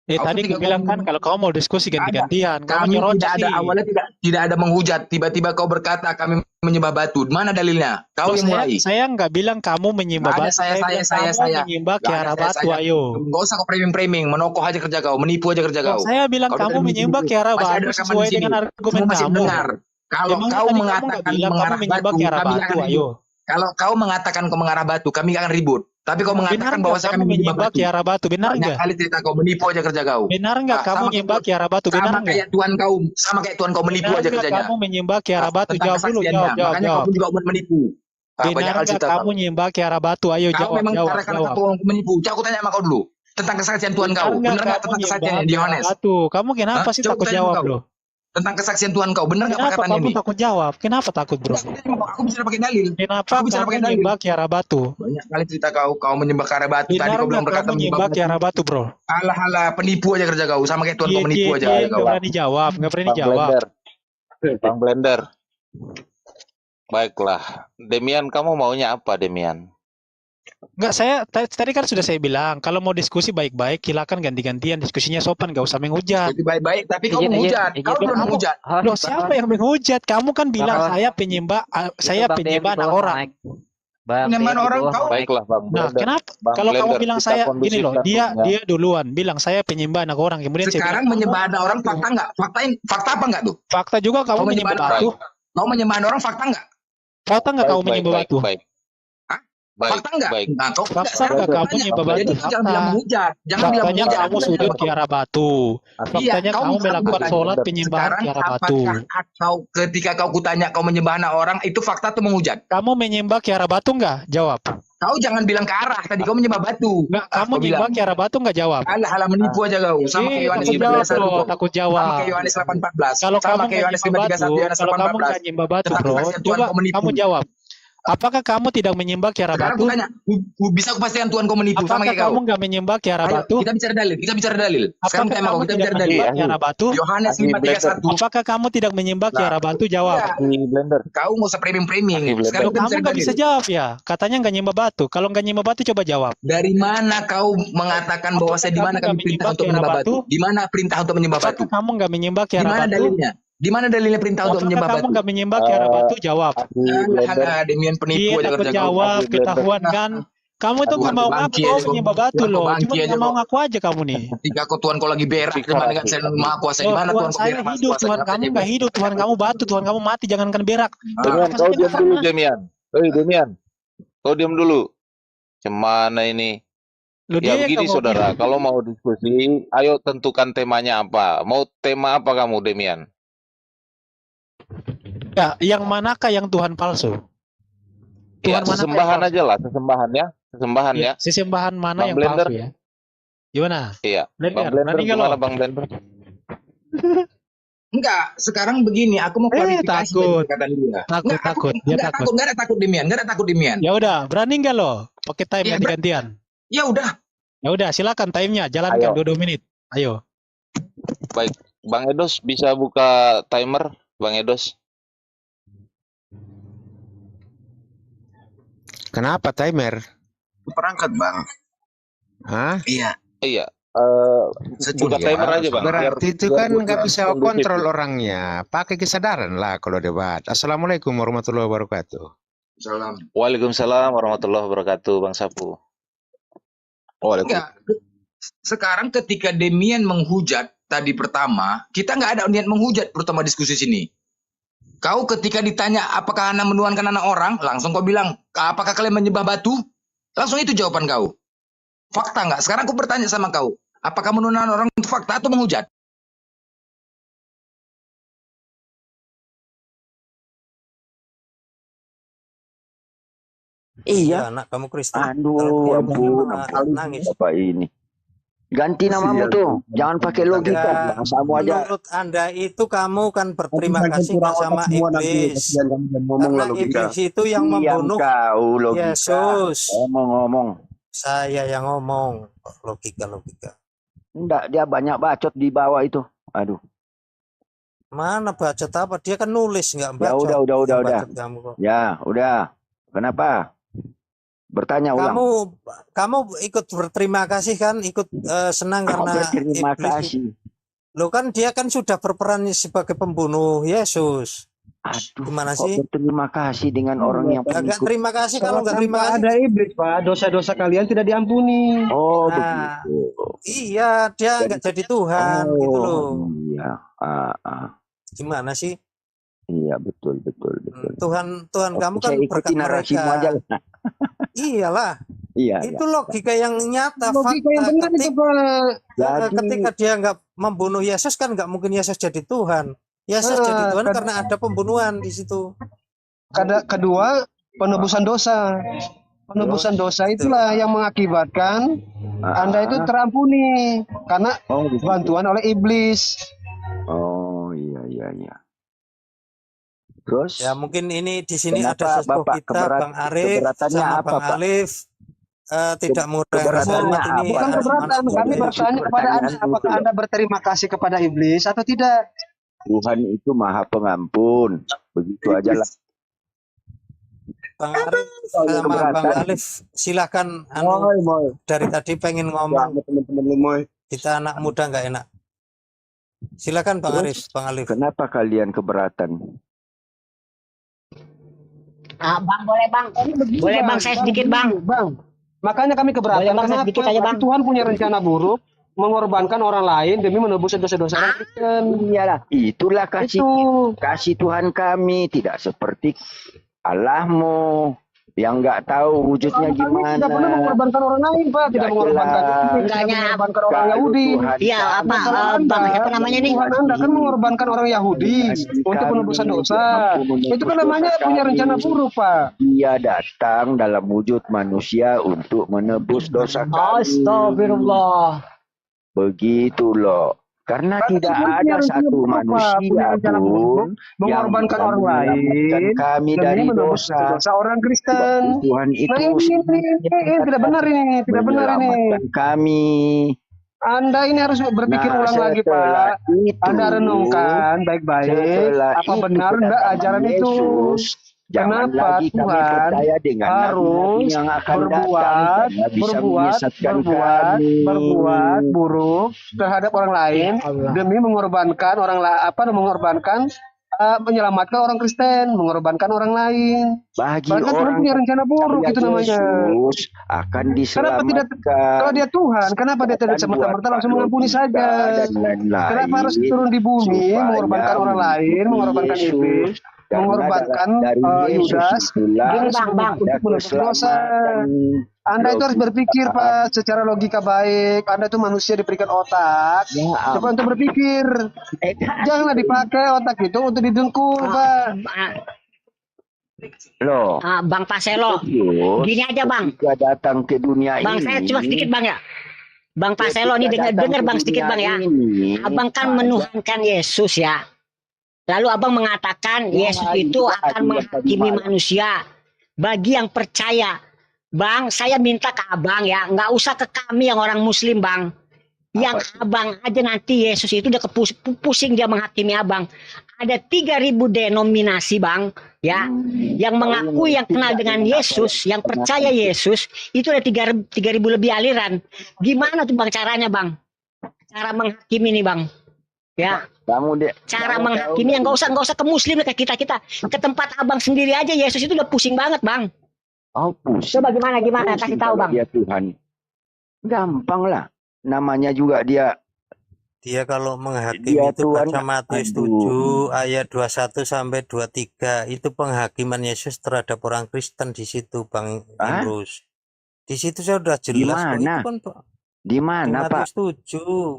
S1: Aku
S2: Tadi
S1: ketika
S2: aku bilang
S1: kau
S2: kan kalau kamu mau diskusi ganti-gantian, kamu
S1: kami
S2: nyerocos
S1: tidak ada
S2: sih.
S1: awalnya tidak ada menghujat, tiba-tiba kau berkata kami menyembah batu. Mana dalilnya? Kau
S2: Loh,
S1: yang mulai.
S2: saya nggak bilang kamu menyembah
S1: Nggak ada
S2: batu, saya bilang kamu menyembah
S1: Nggak ada
S2: kiara batu. Ayo.
S1: Nggak usah kau framing, menokoh aja kerja kau, menipu aja kerja
S2: Loh,
S1: kau.
S2: saya bilang
S1: Kau
S2: kamu
S1: tadi
S2: menyembah
S1: menipu.
S2: kiara
S1: Masih ada
S2: batu
S1: rekaman
S2: sesuai
S1: di sini.
S2: dengan argumen
S1: Kamu masih
S2: kamu.
S1: dengar. Kalau
S2: Emangnya
S1: kau
S2: tadi kamu nggak
S1: mengatakan
S2: bilang kamu
S1: mengarah
S2: menyembah
S1: batu,
S2: kiara
S1: kami
S2: batu?
S1: akan
S2: Ayo.
S1: ribut. Kalau kau mengatakan kau mengarah batu, kami akan ribut. Tapi kau
S2: Benar
S1: mengatakan
S2: nggak
S1: bahwa
S2: kamu
S1: kami menyembah
S2: menyembah
S1: batu.
S2: kiara batu? Benar
S1: Banyak
S2: nggak?
S1: kali cerita kau menipu aja kerja kau.
S2: Benar nggak kamu
S1: Sama
S2: menyembah
S1: kayak
S2: kiara batu? Benar nggak?
S1: sama kayak Tuhan kau menipu
S2: Benar
S1: aja
S2: nggak
S1: kerjanya.
S2: kamu menyembah kiara batu?
S1: Tentang
S2: Jawab dulu,
S1: kesaksiannya.
S2: jawab.
S1: Makanya kamu juga menipu. Banyak
S2: Benar
S1: hal
S2: nggak
S1: cerita
S2: kamu
S1: kau.
S2: menyembah kiara batu? Ayo
S1: Kau memang
S2: jawab.
S1: karena kau menipu. Aku tanya sama kau dulu. Tentang kesaksian Tuhan
S2: Benar
S1: kau.
S2: nggak
S1: Benar nggak
S2: kamu
S1: tentang
S2: menyembah
S1: kesaksiannya di
S2: kiara
S1: Yohanes?
S2: batu? Kamu kenapa
S1: Hah?
S2: sih
S1: Coba
S2: takut
S1: aku tanya
S2: jawab
S1: sama kau.
S2: loh?
S1: Tentang kesaksian Tuhan kau. Benar nggak
S2: Kenapa
S1: perkataan
S2: kamu
S1: ini?
S2: takut jawab? Kenapa takut bro?
S1: Aku bicara pakai dalil.
S2: Kenapa
S1: Aku bicara
S2: kamu
S1: pakai dalil.
S2: menyembah kiara batu?
S1: Banyak kali cerita kau menyembah kiara batu. Tadi
S2: Benar
S1: kau bilang
S2: nggak
S1: berkata
S2: kamu
S1: menyembah
S2: menyembah
S1: batu.
S2: kiara batu bro?
S1: Alah, penipu aja kerja kau. Sama kayak Tuhan kau menipu aja kerja kau.
S2: Nggak berani jawab, nggak berani
S4: Bang
S2: jawab.
S4: Blender. Bang Blender. Baiklah. Demian, kamu maunya apa, Demian?
S2: Nggak, tadi kan sudah saya bilang, kalau mau diskusi baik-baik, silakan ganti-gantian, diskusinya sopan, nggak usah menghujat.
S1: Jadi baik-baik, tapi kau menghujat. Kau belum menghujat.
S2: Loh, siapa yang menghujat? Kamu kan bilang saya penyembah anak orang.
S1: Penyembahan orang kau.
S4: Baiklah, Bang
S2: Nah,
S4: Blender.
S2: kenapa?
S4: Bang
S2: Kalau kamu
S4: Blender,
S2: bilang
S4: kita
S2: saya gini loh,
S4: kondusifkan
S2: dia
S4: roomnya.
S2: duluan bilang saya penyembah anak orang, kemudian saya
S1: Sekarang
S2: bilang,
S1: menyembah anak orang fakta nggak? Fakta apa nggak tuh?
S2: fakta juga kamu
S1: Kau
S2: menyembah
S1: menyembah
S2: batu.
S1: Kau menyembah orang fakta nggak?
S2: Fakta nggak kamu menyembah batu?
S4: Baik.
S1: Hah?
S4: Baik,
S1: Fakta nggak?
S4: baik.
S1: Nah, kau
S2: Fakta
S1: sekarang
S2: nggak
S1: kau
S2: kamu
S1: tanya.
S2: menyembah batu?
S1: Jadi kau jangan bilang menghujat. Jangan bilang
S2: Faktanya
S1: menghujat.
S2: kamu
S1: Aku
S2: sujud
S1: tanya,
S2: kiara batu. Faktanya
S1: kau
S2: kamu
S1: minta
S2: melakukan
S1: aku
S2: sholat
S4: tanya.
S2: penyembahan
S1: Sekarang
S2: kiara batu.
S1: apakah ketika kau kutanya kau menyembah anak orang itu fakta atau menghujat?
S2: Kamu menyembah kiara batu nggak? Jawab.
S1: Kau jangan bilang ke arah. Tadi kau menyembah batu.
S2: Nggak, kamu
S1: kau
S2: menyembah kiara batu nggak? Jawab.
S1: Alah menipu aja kau. Sama kayak Yohanes
S2: takut jawab
S1: 5:31.
S2: bro, takut
S1: Sama
S2: jawab.
S1: kayak Yohanes 8:14.
S2: Kalau
S1: Sama
S2: kamu
S1: kayak
S2: nggak
S1: Yohanes
S2: nyembah batu,
S1: 5:31, Yohanes
S2: kalau kamu
S1: 8:14.
S2: nggak nyembah batu
S1: Tentang
S2: bro,
S1: kesaksian Tuhan
S2: coba
S1: kau menipu.
S2: kamu jawab. Apakah kamu tidak menyembah kiara
S1: Sekarang
S2: batu?
S1: aku tanya, bisa aku pastikan Tuhan kau menipu sama
S2: Apakah
S1: kayak kau?
S2: kamu nggak menyembah kiara
S1: Ayo,
S2: batu?
S1: kita bicara dalil. Sekarang
S2: Apakah
S1: tema kau,
S2: kamu
S1: kita
S2: tidak
S1: bicara dalil.
S2: menyembah kiara batu?
S1: Yohanes 5:31.
S2: Apakah kamu tidak menyembah kiara batu? Jawab.
S1: Iya.
S4: Blender.
S1: Kau nggak usah framing.
S4: Blender.
S1: Sekarang
S2: Loh,
S1: kita
S2: kamu
S1: bicara
S2: nggak
S1: dalil.
S2: bisa jawab ya? Katanya nggak nyembah batu. Kalau nggak nyembah batu, coba jawab.
S1: Dari mana kau mengatakan bahwa saya di mana
S2: Apakah
S1: kami
S2: kamu
S1: perintah
S2: menyembah
S1: untuk menyembah
S2: kiara
S1: batu?
S2: batu?
S1: Di mana perintah untuk menyembah batu?
S2: Apakah kamu nggak menyembah
S1: Di
S2: kiara
S1: mana
S2: batu?
S1: dalilnya? Di mana dalilnya perintah untuk
S2: Apakah
S1: menyembah
S2: kamu
S1: batu?
S2: nggak menyembah kiara batu? Jawab.
S1: Alah, Demian penipu
S2: Dia
S1: aja
S2: takut
S1: kerja kau.
S2: jawab,
S4: Blender.
S2: ketahuan kan? Kamu itu nggak mau ngaku kau menyembah batu
S1: Tuhan kau
S2: loh.
S1: bangki
S2: Cuma
S1: aja
S2: nggak mau
S1: kok.
S2: ngaku aja kamu nih.
S1: Ketika kau Tuhan kau lagi berak,
S4: Fikar
S1: cuma
S4: hati.
S1: dengan saya maha kuasa. Di
S2: Loh,
S1: mana
S2: Tuhan
S1: Tuhan kau
S2: saya
S1: berak maha
S2: hidup,
S1: kuasa?
S2: Tuhan
S1: Kenapa
S2: kamu
S1: saya
S2: nggak hidup, Tuhan kamu batu, Tuhan kamu mati, jangankan berak.
S4: Demian,
S2: Apa
S4: kau
S2: saja
S4: diam
S2: sama.
S4: dulu, Demian. Demian. Kau diam dulu. Gimana ini?
S2: Loh,
S4: Ya
S2: dia yang
S4: begini
S2: nggak mau
S4: saudara,
S2: diam.
S4: kalau mau diskusi, ayo tentukan temanya apa. Mau tema apa kamu, Demian?
S2: Ya, yang manakah yang Tuhan palsu?
S4: Ya,
S2: Tuhan mana
S4: sesembahan aja lah, sesembahan ya. Sesembahan ya.
S2: Sesembahan mana
S4: Bang
S2: yang
S4: Blender.
S2: palsu ya? Gimana?
S4: Iya. Bang
S2: Blender,
S4: Blender
S2: berani nggak lo?
S4: gimana Bang Blender?
S1: Enggak, sekarang begini, aku mau klarifikasi
S2: takut.
S1: tadi perkataan dia.
S2: Takut,
S1: Enggak,
S2: takut.
S1: aku
S2: Dia
S1: enggak
S2: takut.
S1: takut, enggak ada takut Demian, enggak ada takut Demian.
S2: Ya udah, berani nggak lo? Pakai time
S1: Ya,
S2: ganti-gantian.
S1: Ya udah.
S2: Ya udah, silakan time-nya, jalankan
S4: Ayo.
S2: 2 menit. Ayo.
S4: Baik, Bang Edos bisa buka timer, Bang Edos.
S5: Kenapa timer?
S3: Perangkat bang.
S5: Hah?
S3: Iya.
S4: Iya.
S3: Seculia.
S4: Buka timer aja Bang.
S5: Berarti itu
S4: biar
S5: kan nggak bisa
S4: kondusif.
S5: kontrol orangnya. Pakai kesadaran lah kalau debat. Assalamualaikum warahmatullahi wabarakatuh.
S1: Salam.
S4: Waalaikumsalam warahmatullahi wabarakatuh, Bang Sapu.
S1: Enggak. Sekarang ketika Demian menghujat tadi pertama, kita nggak ada niat menghujat pertama diskusi sini. Kau ketika ditanya apakah Anda menuhankan anak orang, langsung kau bilang, apakah kalian menyembah batu? Langsung itu jawaban kau. Fakta nggak? Sekarang aku bertanya sama kau, apakah menuhankan orang itu fakta atau menghujat?
S6: Iya,
S7: anak kamu Kristen.
S6: aduh, ampun,
S7: nangis.
S6: Bapak ini. Ganti namamu tuh, jangan pakai logika, bahasamu aja.
S7: Menurut Anda itu kamu kan berterima kasih nggak sama iblis. Karena iblis itu yang
S6: Diam
S7: membunuh
S6: kau, logika.
S7: Yesus.
S6: Ngomong-ngomong.
S7: Saya yang ngomong. Logika.
S6: Enggak, dia banyak bacot di bawah itu. Aduh.
S7: Mana bacot apa? Dia kan nulis nggak
S6: Ya
S7: bacot.
S6: udah.
S7: Bacot kamu kok.
S6: Ya, udah. Kenapa? Bertanya ulang.
S7: Kamu ikut berterima kasih kan? Ikut senang karena
S6: Terima
S7: iblis.
S6: kasih.
S7: Lo kan dia kan sudah berperan sebagai pembunuh Yesus.
S6: Aduh,
S7: Gimana
S6: kok
S7: sih?
S6: berterima kasih dengan orang yang
S7: Agak
S6: pengikut.
S7: terima kasih kalau nggak terima kasih.
S8: Ada iblis Pak, dosa-dosa kalian tidak diampuni.
S6: Oh,
S7: Nah,
S6: begitu.
S7: iya, dia nggak jadi Tuhan gitu loh.
S6: Iya.
S7: Gimana sih?
S6: Iya, betul.
S7: Tuhan kamu kan
S6: Saya ikuti
S7: berkat
S6: narasimu aja
S7: mereka.
S6: lah.
S7: Iyalah,
S6: Iya,
S7: itu logika yang nyata.
S8: Logika yang benar itu Pak.
S7: Ketika dia nggak membunuh Yesus kan nggak mungkin Yesus jadi Tuhan. Yesus jadi Tuhan karena ada pembunuhan di situ.
S8: Kedua, penebusan dosa. Penebusan dosa itulah yang mengakibatkan Anda itu terampuni karena bantuan oleh iblis.
S6: Oh, iya. Terus?
S7: Ya mungkin ini di sini
S6: Kenapa
S7: ada sesepuh
S6: Bapak
S7: kita, Bang Arif
S6: keberatannya
S7: sama
S6: apa,
S7: Bang
S6: Pak?
S7: Alif tidak mudah
S6: Keberatannya
S7: ini.
S6: apa?
S8: Bukan keberatan, kami bertanya kepada Anda, apakah Anda berterima kasih kepada iblis atau tidak?
S6: Tuhan itu Maha Pengampun. Begitu aja lah.
S7: Bang Arif sama Bang Alif silakan dari tadi pengen ngomong. Kita anak muda nggak enak. Silakan Bang Arif, Bang Alif.
S6: Kenapa kalian keberatan?
S9: Bang, boleh bang. Boleh bang, saya sedikit bang.
S8: Bang, makanya kami keberatan.
S9: Boleh, Bang, saya sedikit aja, Bang.
S8: Tuhan punya rencana buruk, mengorbankan orang lain demi menebus dosa-dosa orang Kristen.
S6: Iyalah, itulah
S8: Itu.
S6: kasih Tuhan kami, tidak seperti Allahmu yang nggak tahu wujudnya
S8: Kami
S6: gimana.
S8: tidak pernah mengorbankan orang lain, Pak. Tidak
S6: Nggak
S8: mengorbankan
S6: jelas.
S8: iblis, tidak
S9: Enggaknya.
S8: mengorbankan orang
S6: Kalau
S8: Yahudi.
S6: Tuhan
S9: Iya, apa bang? Siapa namanya nih?
S8: Tuhan Anda kan mengorbankan orang Yahudi untuk penebusan dosa. Itu kan namanya punya rencana buruk, Pak.
S6: Dia datang dalam wujud manusia untuk menebus dosa kami.
S9: Astagfirullah.
S6: Begitu loh. Karena
S8: Karena
S6: tidak
S8: Tuhan
S6: ada
S8: punya rencana
S6: satu
S8: buruk, Pak.
S6: manusia
S8: Punya rencana buruk,
S6: pun yang
S8: mengorbankan
S6: bisa
S8: orang
S6: menyelamatkan
S8: lain
S6: kami
S8: demi
S6: dari
S8: menebus
S6: dosa.
S8: dosa orang Kristen.
S6: Tuhan
S8: Nah
S6: itu
S8: ini tidak benar ini, tidak benar ini.
S6: menyelamatkan kami.
S8: Anda ini harus berpikir
S6: Nah,
S8: ulang lagi,
S6: setelah
S8: Pak. Anda renungkan baik-baik.
S6: Setelah
S8: Apa
S6: itu
S8: benar enggak
S6: kedatangan
S8: ajaran itu?
S6: Yesus, jangan
S8: Kenapa
S6: lagi kami
S8: Tuhan
S6: percaya dengan nabi-nabi
S8: harus
S6: yang akan
S8: berbuat
S6: datang karena bisa menyesatkan kami.
S8: berbuat buruk terhadap orang lain demi mengorbankan menyelamatkan orang Kristen, mengorbankan orang lain.
S6: Bagi
S8: Bahkan Tuhan
S6: orang
S8: punya rencana buruk
S6: percaya
S8: itu namanya.
S6: Yesus akan
S8: Kenapa tidak?
S6: diselamatkan.
S8: Kalau dia Tuhan, kenapa dia tidak
S6: Akan
S8: semata-merta
S6: buat
S8: langsung mengampuni
S6: logika
S8: saja?
S6: dan lain-lain.
S8: Kenapa harus turun di bumi,
S6: Supaya
S8: mengorbankan orang lain, mengorbankan
S6: Yesus,
S8: iblis,
S6: karena
S8: mengorbankan
S6: dari Yesus
S8: Yudas,
S6: itulah
S9: Gini, Bang,
S6: ada
S8: untuk menebus dosa?
S6: keselamatan
S8: Anda itu harus berpikir, Pak, secara logika baik. Anda itu manusia diberikan otak. Coba untuk berpikir. Janganlah dipakai otak itu untuk didengkul, Pak.
S6: Loh,
S9: Bang Paselo, gini aja Bang.
S6: Ketika datang ke dunia
S9: Bang,
S6: ini.
S9: saya cuma sedikit Bang ya. Bang Paselo nih dengar Bang sedikit Bang ya. Abang kan menuhankan Yesus ya. Lalu Abang mengatakan Yesus itu akan menghakimi manusia bagi yang percaya. Bang, saya minta ke Abang ya, nggak usah ke kami yang orang Muslim Bang. Yang Abang aja nanti Yesus itu udah pusing dia menghakimi Abang. Ada 3.000 denominasi Bang, ya, yang mengakui yang kenal dengan Yesus, yang percaya Yesus, itu ada 3.000 lebih aliran. Gimana tuh Bang caranya Bang? Cara menghakimi nih Bang, ya. Cara menghakimi yang nggak usah ke Muslim ke kita, ke tempat Abang sendiri aja Yesus itu udah pusing banget Bang.
S6: Oh, pusing.
S9: Coba gimana kasih tahu Bang.
S6: Dia Tuhan. Gampang lah. Namanya juga dia
S7: kalau menghakimi itu baca Matius 7 ayat 21 sampai 23 itu penghakiman Yesus terhadap orang Kristen di situ Bang Imrus. Di situ saya udah jelas.
S6: Di mana Pak?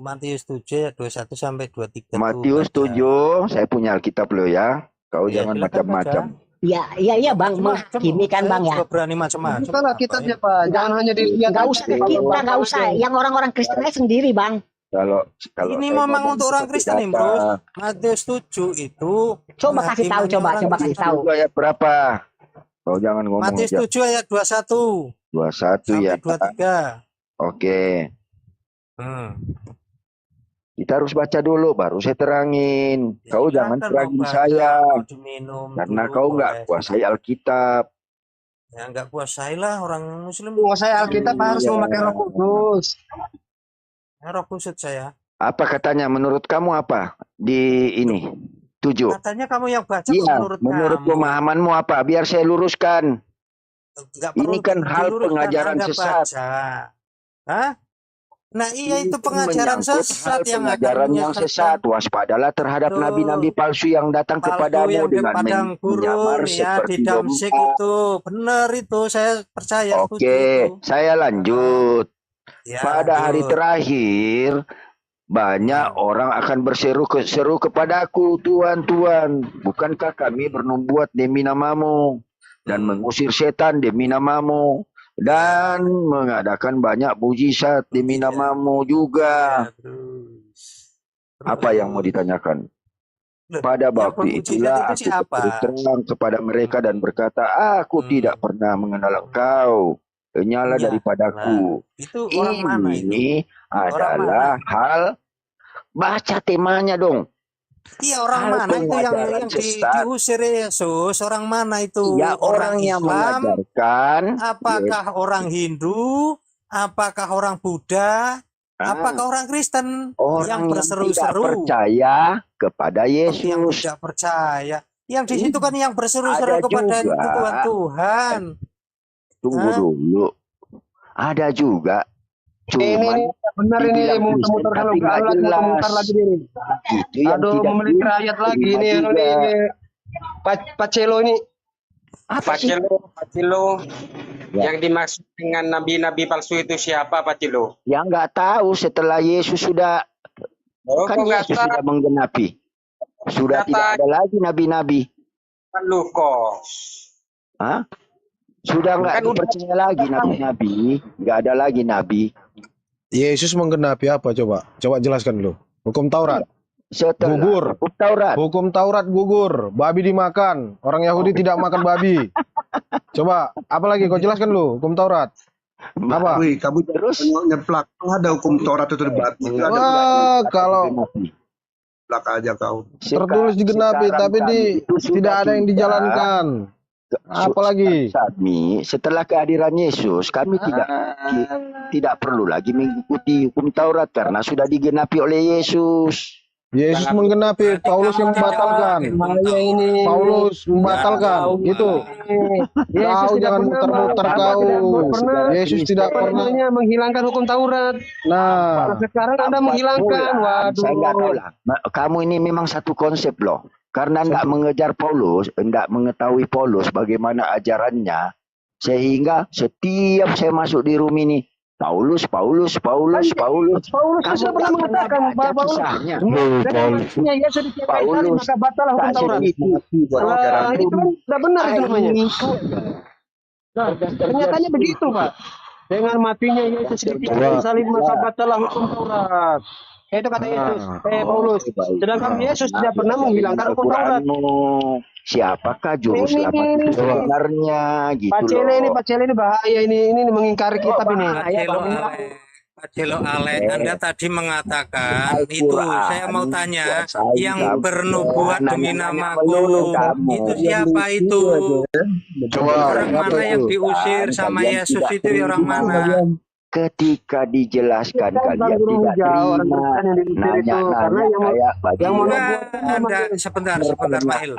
S7: Matius 7 ayat 21 sampai 23.
S6: Matius 7, saya punya Alkitab lo ya. Kau jangan macam-macam.
S9: Iya Bang, menghakimi kan Bang ya.
S7: Berani macam-macam.
S8: Bukan Alkitabnya Pak, jangan hanya dilihat.
S9: Nggak usah ke kita, nggak usah. Yang orang-orang Kristen sendiri Bang.
S6: Kalau
S7: ini memang untuk orang Kristen Imrus. Matius 7 itu.
S9: Coba kasih tahu, coba kasih tahu.
S6: Ayat berapa? Kau jangan ngomong.
S7: Matius 7 ayat 21.
S6: 21 ya.
S7: 23.
S6: Oke. Kita harus baca dulu, baru saya terangin. Kau jangan terangin saya, karena kau nggak kuasai Alkitab.
S7: Ya nggak kuasailah orang Muslim.
S8: Kuasai Alkitab harus memakai Roh Kudus.
S7: Roh Kudus saya.
S6: Apa katanya? Menurut kamu apa di ini 7?
S7: Katanya kamu yang baca.
S6: Iya. Menurut pemahamanmu apa? Biar saya luruskan. Ini kan hal pengajaran sesat.
S7: Hah? Nah iya itu pengajaran sesat
S6: yang sesat. Waspadalah terhadap nabi-nabi palsu yang datang kepadamu dengan menyamar seperti domba.
S7: Itu benar itu, saya percaya.
S6: Oke, saya lanjut. Pada hari terakhir banyak orang akan berseru kepadaku, Tuhan, Tuhan, bukankah kami bernubuat demi namamu dan mengusir setan demi namamu dan mengadakan banyak mujizat demi namamu juga. Apa yang mau ditanyakan? Pada waktu itulah aku berterang kepada mereka dan berkata, aku tidak pernah mengenal engkau, nyala daripadaku.
S7: Itu orang mana
S6: ini adalah hal, baca temanya dong.
S7: Iya, orang mana itu yang diusir Yesus? Orang mana itu?
S6: Ya, orang yang mengajarkan.
S7: Apakah orang Hindu? Apakah orang Buddha? Apakah orang Kristen?
S6: Orang
S7: yang berseru-seru
S6: tidak percaya kepada Yesus.
S7: Yang tidak percaya. Yang di situ kan yang berseru-seru kepada Tuhan.
S6: Tunggu dulu. Ada juga.
S8: Ini benar ini muter-muter kalau muter lagi ini. Aduh, memilih rakyat lagi ini Pak Celo ini.
S10: Pak Celo. Yang dimaksud dengan nabi-nabi palsu itu siapa Pak Celo?
S6: Yang nggak tahu setelah Yesus sudah Yesus sudah menggenapi. Sudah tidak ada lagi nabi-nabi.
S10: Lukas.
S6: Hah? Sudah nggak dipercaya lagi nabi-nabi, nggak ada lagi nabi.
S11: Yesus menggenapi apa coba? Coba jelaskan dulu. Hukum Taurat. Gugur. Hukum Taurat gugur. Babi dimakan. Orang Yahudi tidak makan babi. Coba, apa lagi? Kau jelaskan dulu. Hukum Taurat. Apa?
S8: Kamu terus nyeplak. Ada hukum Taurat itu debat.
S11: Wah, kalau
S8: nyeplak aja kau.
S11: Tertulis digenapi, tapi tidak ada yang dijalankan. Apalagi
S6: setelah kehadiran Yesus kami tidak perlu lagi mengikuti hukum Taurat karena sudah digenapi oleh Yesus.
S11: Yesus menggenapi, Paulus yang membatalkan. Paulus membatalkan itu. Kau jangan muter-muter kau. Yesus tidak pernah
S8: menghilangkan hukum Taurat.
S11: Nah,
S8: sekarang Anda menghilangkan. Waduh.
S6: Saya nggak tahu lah. Kamu ini memang satu konsep loh. Karena tidak mengejar Paulus, tidak mengetahui Paulus bagaimana ajarannya, Sehingga setiap saya masuk di room ini, Paulus.
S8: Paulus itu pernah mengatakan bahwa Yesus dicapaikan maka batal hukum Taurat. Itu kan tidak benar itu namanya. Nah, kenyataannya begitu, Pak. Dengan matinya Yesus di kayu salib maka batal hukum Taurat. Itu kata Yesus, Paulus. Sedangkan Yesus tidak pernah menghilangkan hukum Taurat.
S6: Siapakah juru selamat sebenarnya gitu
S8: Pak Cele ini bahaya ini mengingkari kitab ini.
S7: Pak Celo Ale, Anda tadi mengatakan itu, saya mau tanya, yang bernubuat demi namaku, itu siapa itu? Orang mana yang diusir sama Yesus itu orang mana?
S6: Ketika dijelaskan kalian tidak terima, nanya
S7: Anda sebentar Pak Il.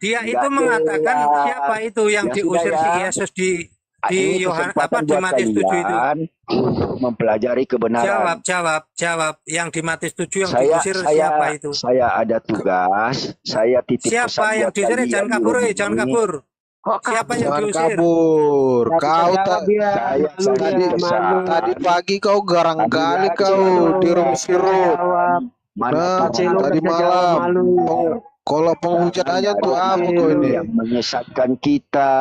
S7: Dia itu mengatakan siapa itu yang diusir si Yesus di Yohanes di Matius 7 itu?
S6: Untuk mempelajari kebenaran.
S7: Jawab. Yang di Matius 7 yang diusir siapa itu?
S6: Saya ada tugas, saya titip pesan
S7: siapa yang diusir? Jangan kabur. Siapa yang diusir?
S11: Kabur. Kau tadi pagi kau garang kali kau di room sirup. Tadi malam. Kalau penghujat aja tuh apa kau ini?
S6: Yang menyesatkan kita.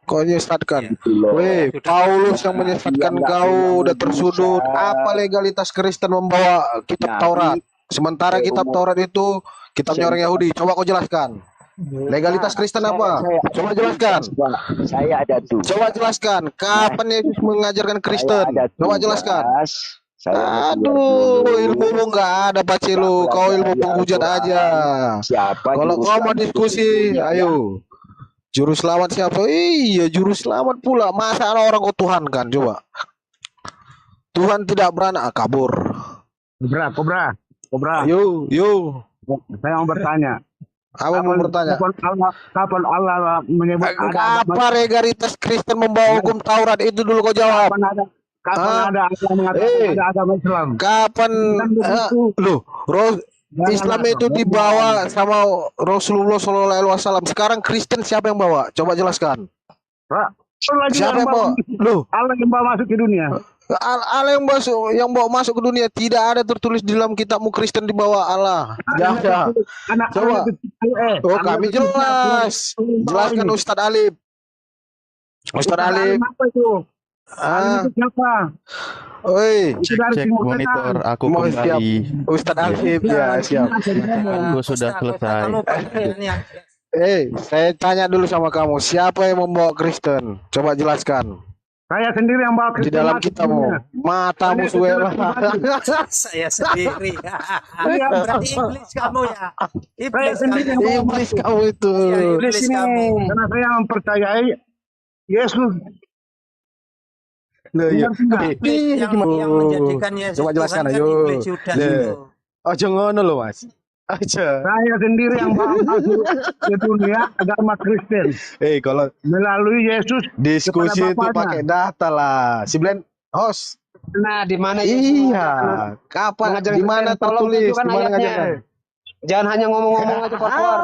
S11: Kau menyesatkan. Weh, Paulus yang menyesatkan kau udah tersudut. Apa legalitas Kristen membawa kitab Taurat? Sementara kitab Taurat itu kitabnya orang Yahudi. Coba kau jelaskan. Legalitas Kristen apa? Coba jelaskan.
S6: Saya ada tuh.
S11: Coba jelaskan. Kapan Yesus mengajarkan Kristen? Coba jelaskan. Aduh, ilmu lu nggak ada Pak Celo. Kau ilmu penghujat aja. Kalau kau mau diskusi, ayo. Juru selamat siapa? Iya, juru selamat pula. Masa ada orang kau Tuhan kan? Coba. Tuhan tidak beranak, kabur.
S12: Kobra.
S11: Yo.
S12: Saya mau bertanya.
S11: Apa mau bertanya?
S12: Kapan Allah menyebut
S11: apa legalitas Kristen membawa hukum Taurat itu dulu kau jawab.
S12: Kapan ada agama Islam?
S11: Kapan Islam itu dibawa sama Rasulullah SAW. Sekarang Kristen siapa yang bawa? Coba jelaskan. Siapa yang bawa?
S12: Allah yang bawa masuk ke dunia.
S11: Allah yang bawa masuk ke dunia tidak ada tertulis di dalam kitabmu Kristen dibawa Allah. Jangan. Coba. Kami jelas. Jelaskan Ustadz Alif.
S12: Siapa?
S2: Oi, cek monitor aku kembali.
S11: Ustadz Alif ya siap.
S2: Aku sudah selesai.
S11: Saya tanya dulu sama kamu, siapa yang membawa Kristen? Coba jelaskan.
S12: Saya sendiri yang bawa Kristen.
S11: Di dalam kitabmu, matamu suara.
S7: Saya sendiri. Berarti iblis kamu ya.
S11: Iblis kamu itu.
S12: Iblis kamu. Karena saya mempercayai Yesus.
S7: Yang menjadikan Yesus
S11: coba jelaskan ayo. Jangan lo Mas.
S12: Saya sendiri yang bawa masuk ke dunia agama Kristen.
S11: Kalau
S12: melalui Yesus
S11: diskusi itu pakai data lah. Si Blen host.
S8: Nah, di mana
S11: Iya. Kapan di mana tertulis? Di mana ngajarkan?
S8: Jangan hanya ngomong-ngomong aja keluar.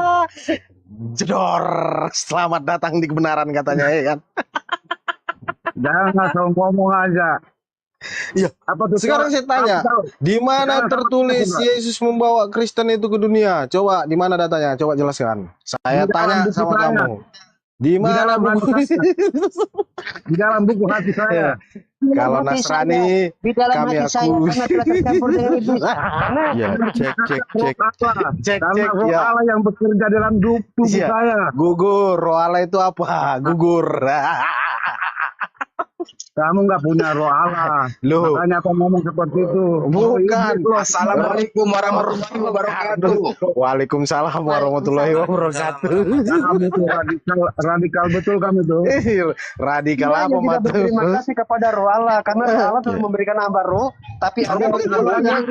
S11: Jedor. Selamat datang di kebenaran katanya ya kan.
S12: Jangan langsung ngomong aja.
S11: Iya. Sekarang saya tanya, di mana tertulis Yesus membawa Kristen itu ke dunia? Coba, di mana datanya? Coba jelaskan. Saya tanya sama kamu. Di mana buku?
S12: Di dalam buku hati saya.
S11: Kalau Nasrani, kami akui.
S12: Cek. Roh Allah yang bekerja dalam tubuh saya.
S11: Gugur. Roh Allah itu apa? Gugur.
S12: Kamu nggak punya roh Allah. Makanya kau ngomong seperti itu.
S11: Bukan.
S1: Assalamualaikum warahmatullahi wabarakatuh.
S11: Waalaikumsalam warahmatullahi wabarakatuh.
S12: Kamu tuh radikal betul kamu tuh.
S11: Radikal apa mat?
S8: Terima kasih kepada roh Allah karena Allah telah memberikan hamba roh, tapi Anda menyembahnya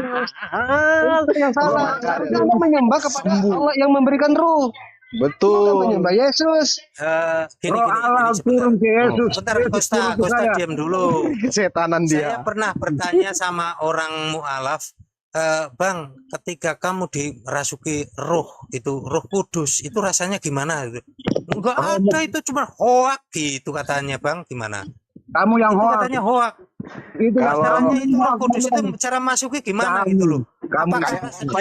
S8: yang salah. Anda menyembah kepada Allah yang memberikan roh.
S11: Betul.
S8: Menyembah Yesus.
S7: Gini,
S12: Allah turun ke Yesus.
S7: Bentar, Costa diam dulu.
S11: Setanan dia.
S7: Saya pernah bertanya sama orang mu'alaf, Bang, ketika kamu dirasuki roh itu, roh kudus, itu rasanya gimana? Enggak ada, itu cuma hoak gitu katanya, Bang. Gimana?
S12: Kamu yang
S7: Itu
S12: hoak.
S7: katanya hoak.
S12: Itu
S7: Caranya itu roh kudus itu cara masuknya gimana gitu loh.
S12: Kamu
S7: Apakah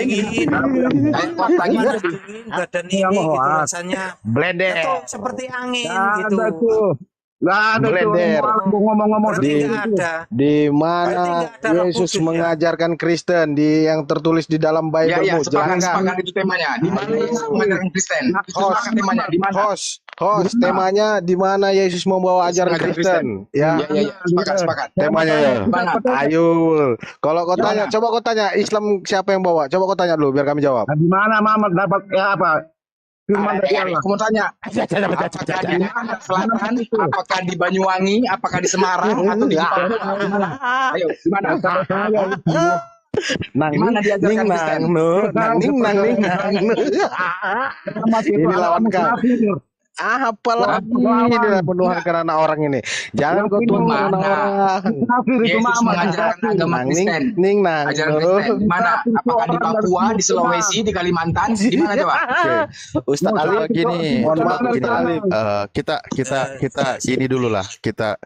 S7: dingin, panas dingin, badan ini gitu rasanya.
S11: Blender.
S7: Atau seperti angin
S12: Nggak
S7: gitu.
S12: ada tuh. Nggak ada tuh.
S11: Blender.
S12: Ngomong-ngomong
S7: Berarti
S12: seperti
S7: nggak
S12: itu.
S7: ada.
S11: Di
S7: Berarti
S11: mana
S7: nggak ada roh
S11: Yesus
S7: kudus ya?
S11: mengajarkan Kristen di yang tertulis di dalam
S1: Ya,
S11: Bible-mu?
S1: sepakat
S11: Jelaskan.
S1: itu temanya. Di mana Yesus mengajarkan Kristen? Itu
S11: Host,
S1: sepakat temanya. Di mana?
S11: host, temanya di mana Yesus membawa ajaran
S1: Mengajar
S11: Kristen? Ya,
S1: Ya, sepakat.
S11: temanya ya.
S1: Di mana?
S11: Ayo, kalau kau
S1: Di
S11: tanya,
S1: mana?
S11: coba kau tanya Islam siapa yang bawa? Coba kau tanya dulu biar kami jawab.
S12: Nah, di mana Muhammad dapat apa? Firman dari Allah.
S1: Aku mau tanya, apakah di mana selatan, apakah di Banyuwangi, apakah di Semarang, atau di Papua? Di mana? Ayo, di mana?
S11: Nang
S1: Di mana diajarkan
S11: ning
S1: Kristen?
S11: nang nu, nang ning nang ning nang nu. Ini lawan kau. Apalagi dia menuhankan anak orang ini. Jangan kau tuhankan anak orang.
S1: Yesus mengajarkan agama
S11: Nang ning
S1: Kristen.
S11: ning nang
S1: Ajaran
S11: nu.
S1: Kristen. Di mana? Apakah di Papua, di Sulawesi, di Kalimantan? Di mana coba?
S11: Ustaz Ali
S5: Gini,
S11: mohon maaf
S5: gini,
S11: Ustaz Ali.
S5: kita ini dulu lah. Kita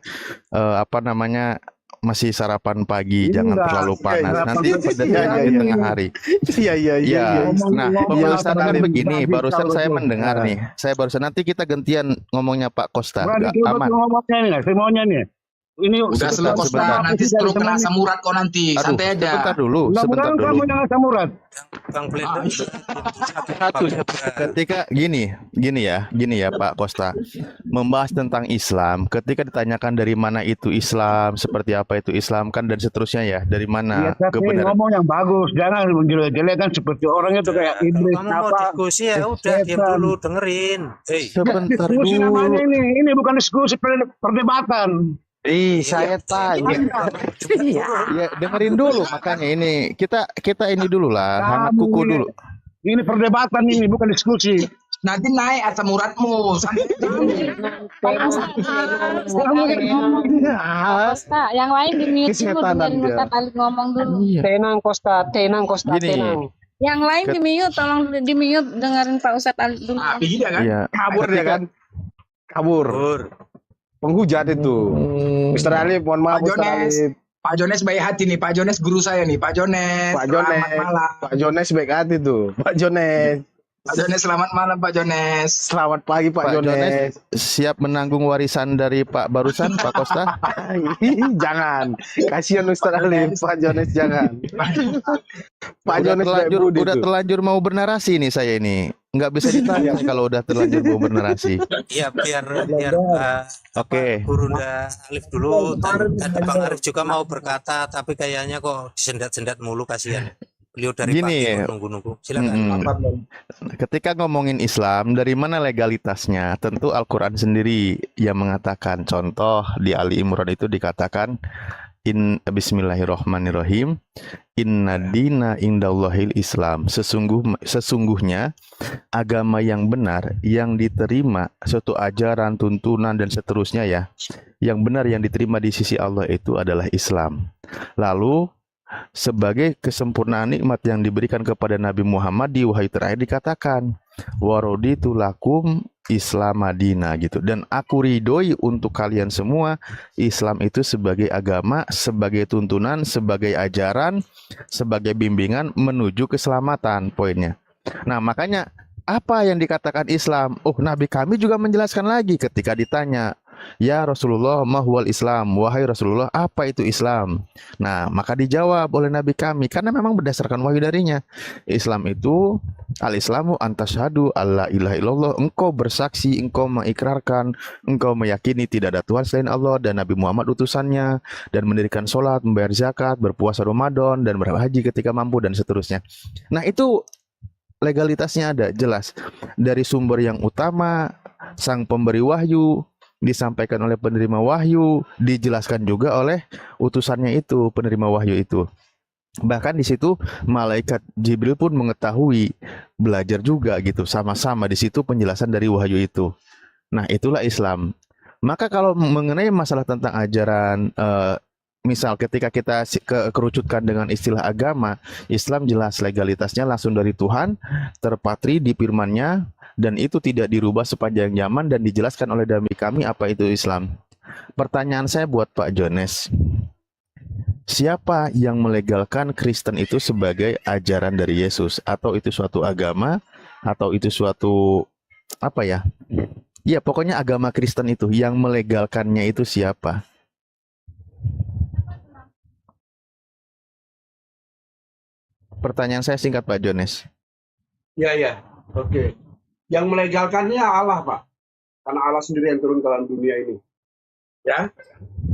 S5: apa namanya, masih sarapan pagi, jangan terlalu panas. Nanti pedasnya di tengah hari.
S11: Iya.
S5: Ya, nah pembahasan kan
S11: Ustaz
S5: begini. Barusan saya mendengar nih. Saya barusan, nanti kita gantian ngomongnya Pak Costa. Nggak aman.
S12: Ngomongnya nih, semuanya nih. Ini
S1: Udah selesai,
S5: sebentar.
S1: nanti stroke kena asam urat kok nanti.
S5: Aduh,
S1: Santai aja.
S5: sebentar dulu.
S12: Mudah-mudahan kamu jangan asam urat.
S7: Bang Blender.
S5: Satu, ketika gini ya Pak Costa, membahas tentang Islam, ketika ditanyakan dari mana itu Islam, seperti apa itu Islam kan, dan seterusnya ya, dari
S12: Iya,
S5: mana
S12: tapi
S5: kebenaran.
S12: ngomong yang bagus, jangan menjelek-jelek kan seperti orang itu kayak iblis
S7: Kamu mau
S12: apa.
S7: diskusi ya udah diam dulu dengerin.
S5: Sebentar
S12: Diskusi
S5: dulu.
S12: namanya ini bukan diskusi perdebatan.
S5: Saya tanya. Ya dengerin dulu, makanya ini kita ini dulu lah, hangat kuku dulu.
S12: Ini perdebatan ini bukan diskusi.
S1: Nanti naik asam uratmu.
S13: Costa, yang lain di mute dulu, dengerin Ustaz Ali ngomong dulu.
S8: Tenang Costa,
S5: Gini.
S8: tenang.
S13: Yang lain di mute, tolong di mute dengerin Pak Ustaz Ali dulu.
S1: Kan?
S5: Iya.
S11: Kabur dia kan. Kabur. Penghujat itu. Mr. Ali, mohon maaf
S1: Pak
S11: Mr. Ali.
S1: Jones. Pak Jones baik hati nih, Pak Jones guru saya nih, Pak Jones.
S11: Pak Jones.
S1: Selamat malam.
S11: Pak Jones baik hati tuh. Pak Jones.
S1: Pak Jones selamat malam Pak Jones.
S11: Selamat pagi Pak Jones.
S5: Siap menanggung warisan dari Pak barusan, Pak Costa?
S11: Jangan. Kasihan Ustaz Ali, Pak Jones jangan. Pak Jones
S5: udah terlanjur mau bernarasi nih saya ini. Nggak bisa ditanya kalau udah terlanjur mau bernarasi.
S7: Iya, biar
S5: Oke.
S7: Guru Alif dulu, tadi Bang Arif juga mau berkata, tapi kayaknya kok disendat-sendat mulu, kasihan. Beliau dari
S5: Gini,
S7: pagi nunggu-nunggu. Silakan.
S5: Ketika ngomongin Islam, dari mana legalitasnya? Tentu Al-Quran sendiri yang mengatakan. Contoh di Ali Imran itu dikatakan, Bismillahirrahmanirrahim. Inna dina indallahil Islam. Sesungguhnya agama yang benar, yang diterima, suatu ajaran, tuntunan dan seterusnya ya, yang benar yang diterima di sisi Allah itu adalah Islam. Lalu sebagai kesempurnaan nikmat yang diberikan kepada Nabi Muhammad di wahyu terakhir dikatakan waraditu lakum Islam Madinah gitu, dan aku ridhoi untuk kalian semua Islam itu sebagai agama, sebagai tuntunan, sebagai ajaran, sebagai bimbingan menuju keselamatan, poinnya. Nah makanya apa yang dikatakan Islam? Nabi kami juga menjelaskan lagi ketika ditanya, ya Rasulullah, ma huwal Islam? Wahai Rasulullah, apa itu Islam? Nah, maka dijawab oleh Nabi kami, karena memang berdasarkan wahyu darinya. Islam itu, al-Islamu antasyhadu alla ilaha illallah, engkau bersaksi, engkau mengikrarkan, engkau meyakini tidak ada Tuhan selain Allah dan Nabi Muhammad utusannya, dan mendirikan sholat, membayar zakat, berpuasa Ramadan, dan berhaji ketika mampu, dan seterusnya. Nah, itu legalitasnya ada, jelas. Dari sumber yang utama, sang pemberi wahyu, disampaikan oleh penerima wahyu, dijelaskan juga oleh utusannya itu, penerima wahyu itu. Bahkan di situ malaikat Jibril pun mengetahui, belajar juga gitu, sama-sama di situ penjelasan dari wahyu itu. Nah, itulah Islam. Maka kalau mengenai masalah tentang ajaran misal ketika kita kerucutkan dengan istilah agama, Islam jelas legalitasnya langsung dari Tuhan, terpatri di firman-Nya, dan itu tidak dirubah sepanjang zaman dan dijelaskan oleh Nabi kami apa itu Islam. Pertanyaan saya buat Pak Jones, siapa yang melegalkan Kristen itu sebagai ajaran dari Yesus? Atau itu suatu agama? Atau itu suatu apa ya? Ya pokoknya agama Kristen itu yang melegalkannya itu siapa? Pertanyaan saya singkat Pak Jones.
S12: Ya, oke. Yang melegalkannya Allah, Pak. Karena Allah sendiri yang turun ke dalam dunia ini. Ya,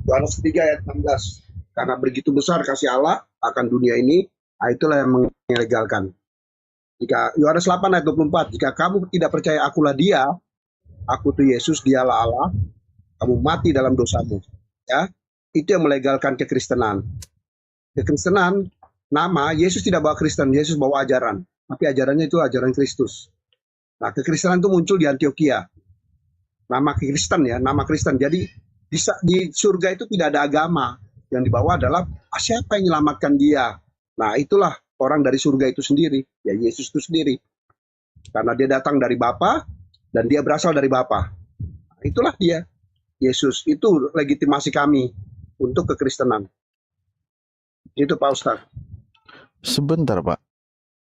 S12: Yohanes 3 ayat 16. Karena begitu besar kasih Allah akan dunia ini, itulah yang melegalkan. Jika Yohanes 8 ayat 24, jika kamu tidak percaya akulah dia, aku tuh Yesus, dialah Allah, kamu mati dalam dosamu. Ya, itu yang melegalkan kekristenan. Kekristenan, nama Yesus tidak bawa Kristen, Yesus bawa ajaran, tapi ajarannya itu ajaran Kristus. Nah, kekristenan itu muncul di Antioquia. Nama Kristen ya, nama Kristen. Jadi di surga itu tidak ada agama. Yang dibawa adalah siapa yang menyelamatkan dia. Nah, itulah orang dari surga itu sendiri, ya Yesus itu sendiri. Karena dia datang dari Bapa dan dia berasal dari Bapa. Nah, itulah dia. Yesus itu legitimasi kami untuk kekristenan. Itu Pak Ustadz.
S5: Sebentar Pak.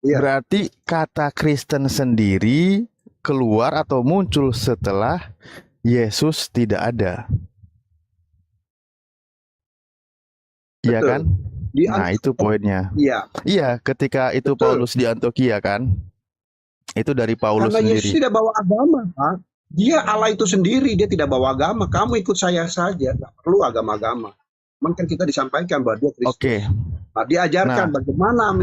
S12: Iya.
S5: Berarti kata Kristen sendiri keluar atau muncul setelah Yesus tidak ada. Iya kan? Nah itu poinnya.
S12: Iya.
S5: Iya, ketika itu
S12: Betul.
S5: Paulus di Antioquia kan, itu dari Paulus
S12: Karena
S5: sendiri.
S12: Yesus tidak bawa agama, Pak. Dia Allah itu sendiri, dia tidak bawa agama. Kamu ikut saya saja, nggak perlu agama-agama. Cuman kan kita disampaikan bahwa dia Kristus.
S5: Oke.
S12: Nah, diajarkan bagaimana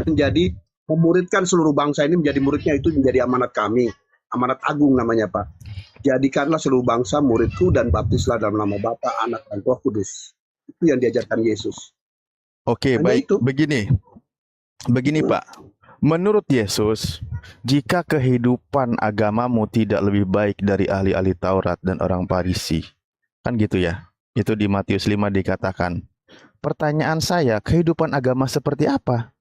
S12: memuridkan seluruh bangsa ini menjadi muridnya, itu menjadi amanat kami. Amanat agung namanya, Pak. Jadikanlah seluruh bangsa muridku dan baptislah dalam nama Bapa, Anak, dan Roh Kudus. Itu yang diajarkan Yesus.
S5: Oke,
S12: Hanya
S5: baik.
S12: itu.
S5: Begini Pak. Menurut Yesus, jika kehidupan agamamu tidak lebih baik dari ahli-ahli Taurat dan orang Farisi, kan gitu ya? Itu di Matius 5 dikatakan. Pertanyaan saya, kehidupan agama seperti apa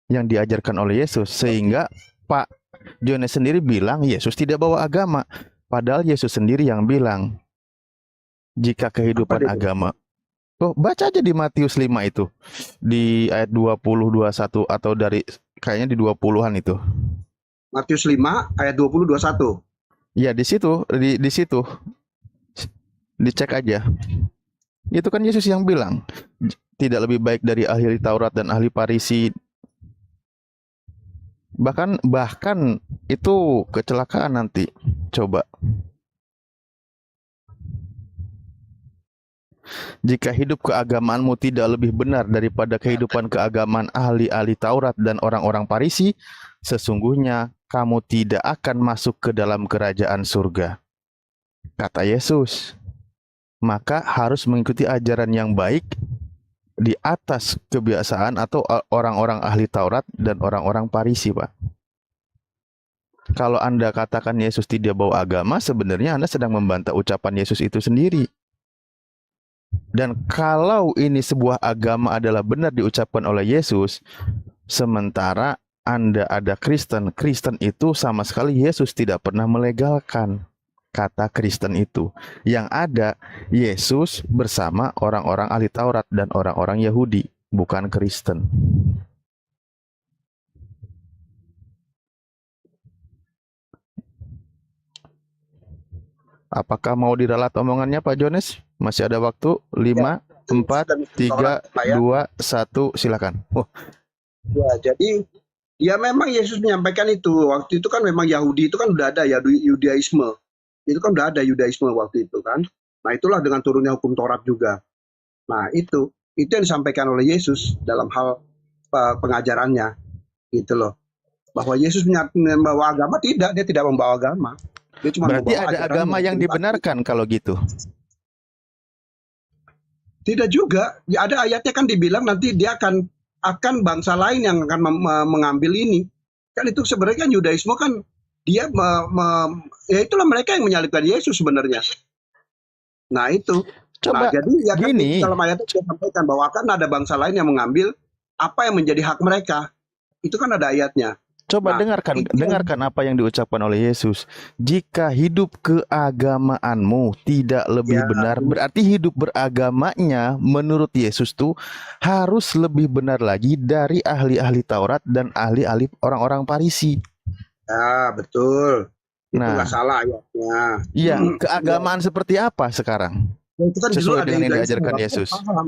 S5: yang diajarkan oleh Yesus? Sehingga Pak Jones sendiri bilang Yesus tidak bawa agama. Padahal Yesus sendiri yang bilang, jika kehidupan agama... Oh, baca aja di Matius 5 itu. Di ayat 20, 21 atau dari kayaknya di 20-an itu.
S12: Matius 5 ayat 20, 21.
S5: Ya, di situ, di situ. Dicek aja. Itu kan Yesus yang bilang, tidak lebih baik dari ahli Taurat dan ahli Farisi. Bahkan itu kecelakaan nanti. Coba. Jika hidup keagamaanmu tidak lebih benar daripada kehidupan keagamaan ahli-ahli Taurat dan orang-orang Farisi, sesungguhnya kamu tidak akan masuk ke dalam kerajaan surga. Kata Yesus. Maka harus mengikuti ajaran yang baik di atas kebiasaan atau orang-orang ahli Taurat dan orang-orang Farisi, Pak. Kalau Anda katakan Yesus tidak bawa agama, sebenarnya Anda sedang membantah ucapan Yesus itu sendiri. Dan kalau ini sebuah agama adalah benar diucapkan oleh Yesus, sementara Anda ada Kristen, Kristen itu sama sekali Yesus tidak pernah melegalkan kata Kristen itu. Yang ada Yesus bersama orang-orang ahli Taurat dan orang-orang Yahudi, bukan Kristen. Apakah mau diralat omongannya Pak Jones? Masih ada waktu. 5, 4, 3, 2, 1, silakan.
S12: Ya, jadi ya memang Yesus menyampaikan itu. Waktu itu kan memang Yahudi itu kan udah ada ya, Yudaisme. Itu kan udah ada Yudaisme waktu itu kan. Nah, itulah dengan turunnya hukum Taurat juga. Nah, itu yang disampaikan oleh Yesus dalam hal pengajarannya. Gitu loh. Bahwa Yesus membawa agama, tidak, dia tidak membawa agama. Dia cuma
S5: berarti
S12: membawa
S5: ada agama yang dibenarkan kalau gitu.
S12: Tidak juga. Ya, ada ayatnya kan dibilang nanti dia akan bangsa lain yang akan mengambil ini. Kan itu sebenarnya kan Yudaisme kan dia ya itulah mereka yang menyalibkan Yesus sebenarnya. Nah itu.
S5: Coba
S12: jadi ya kan
S5: gini,
S12: dalam ayat itu sampaikan bahwa akan ada bangsa lain yang mengambil apa yang menjadi hak mereka. Itu kan ada ayatnya.
S5: coba
S12: Nah,
S5: dengarkan apa yang diucapkan oleh Yesus. Jika hidup keagamaanmu tidak lebih benar, berarti hidup beragamanya menurut Yesus tuh harus lebih benar lagi dari ahli-ahli Taurat dan ahli-ahli orang-orang Farisi.
S12: Ya, betul. Itu
S5: Nah,
S12: nggak salah ayatnya.
S5: iya, keagamaan seperti apa sekarang?
S12: Ya, itu kan dulu
S5: Sesuai
S12: ada
S5: dengan yang
S12: Yudaisme,
S5: diajarkan
S12: Bapak
S5: Yesus.
S12: paham.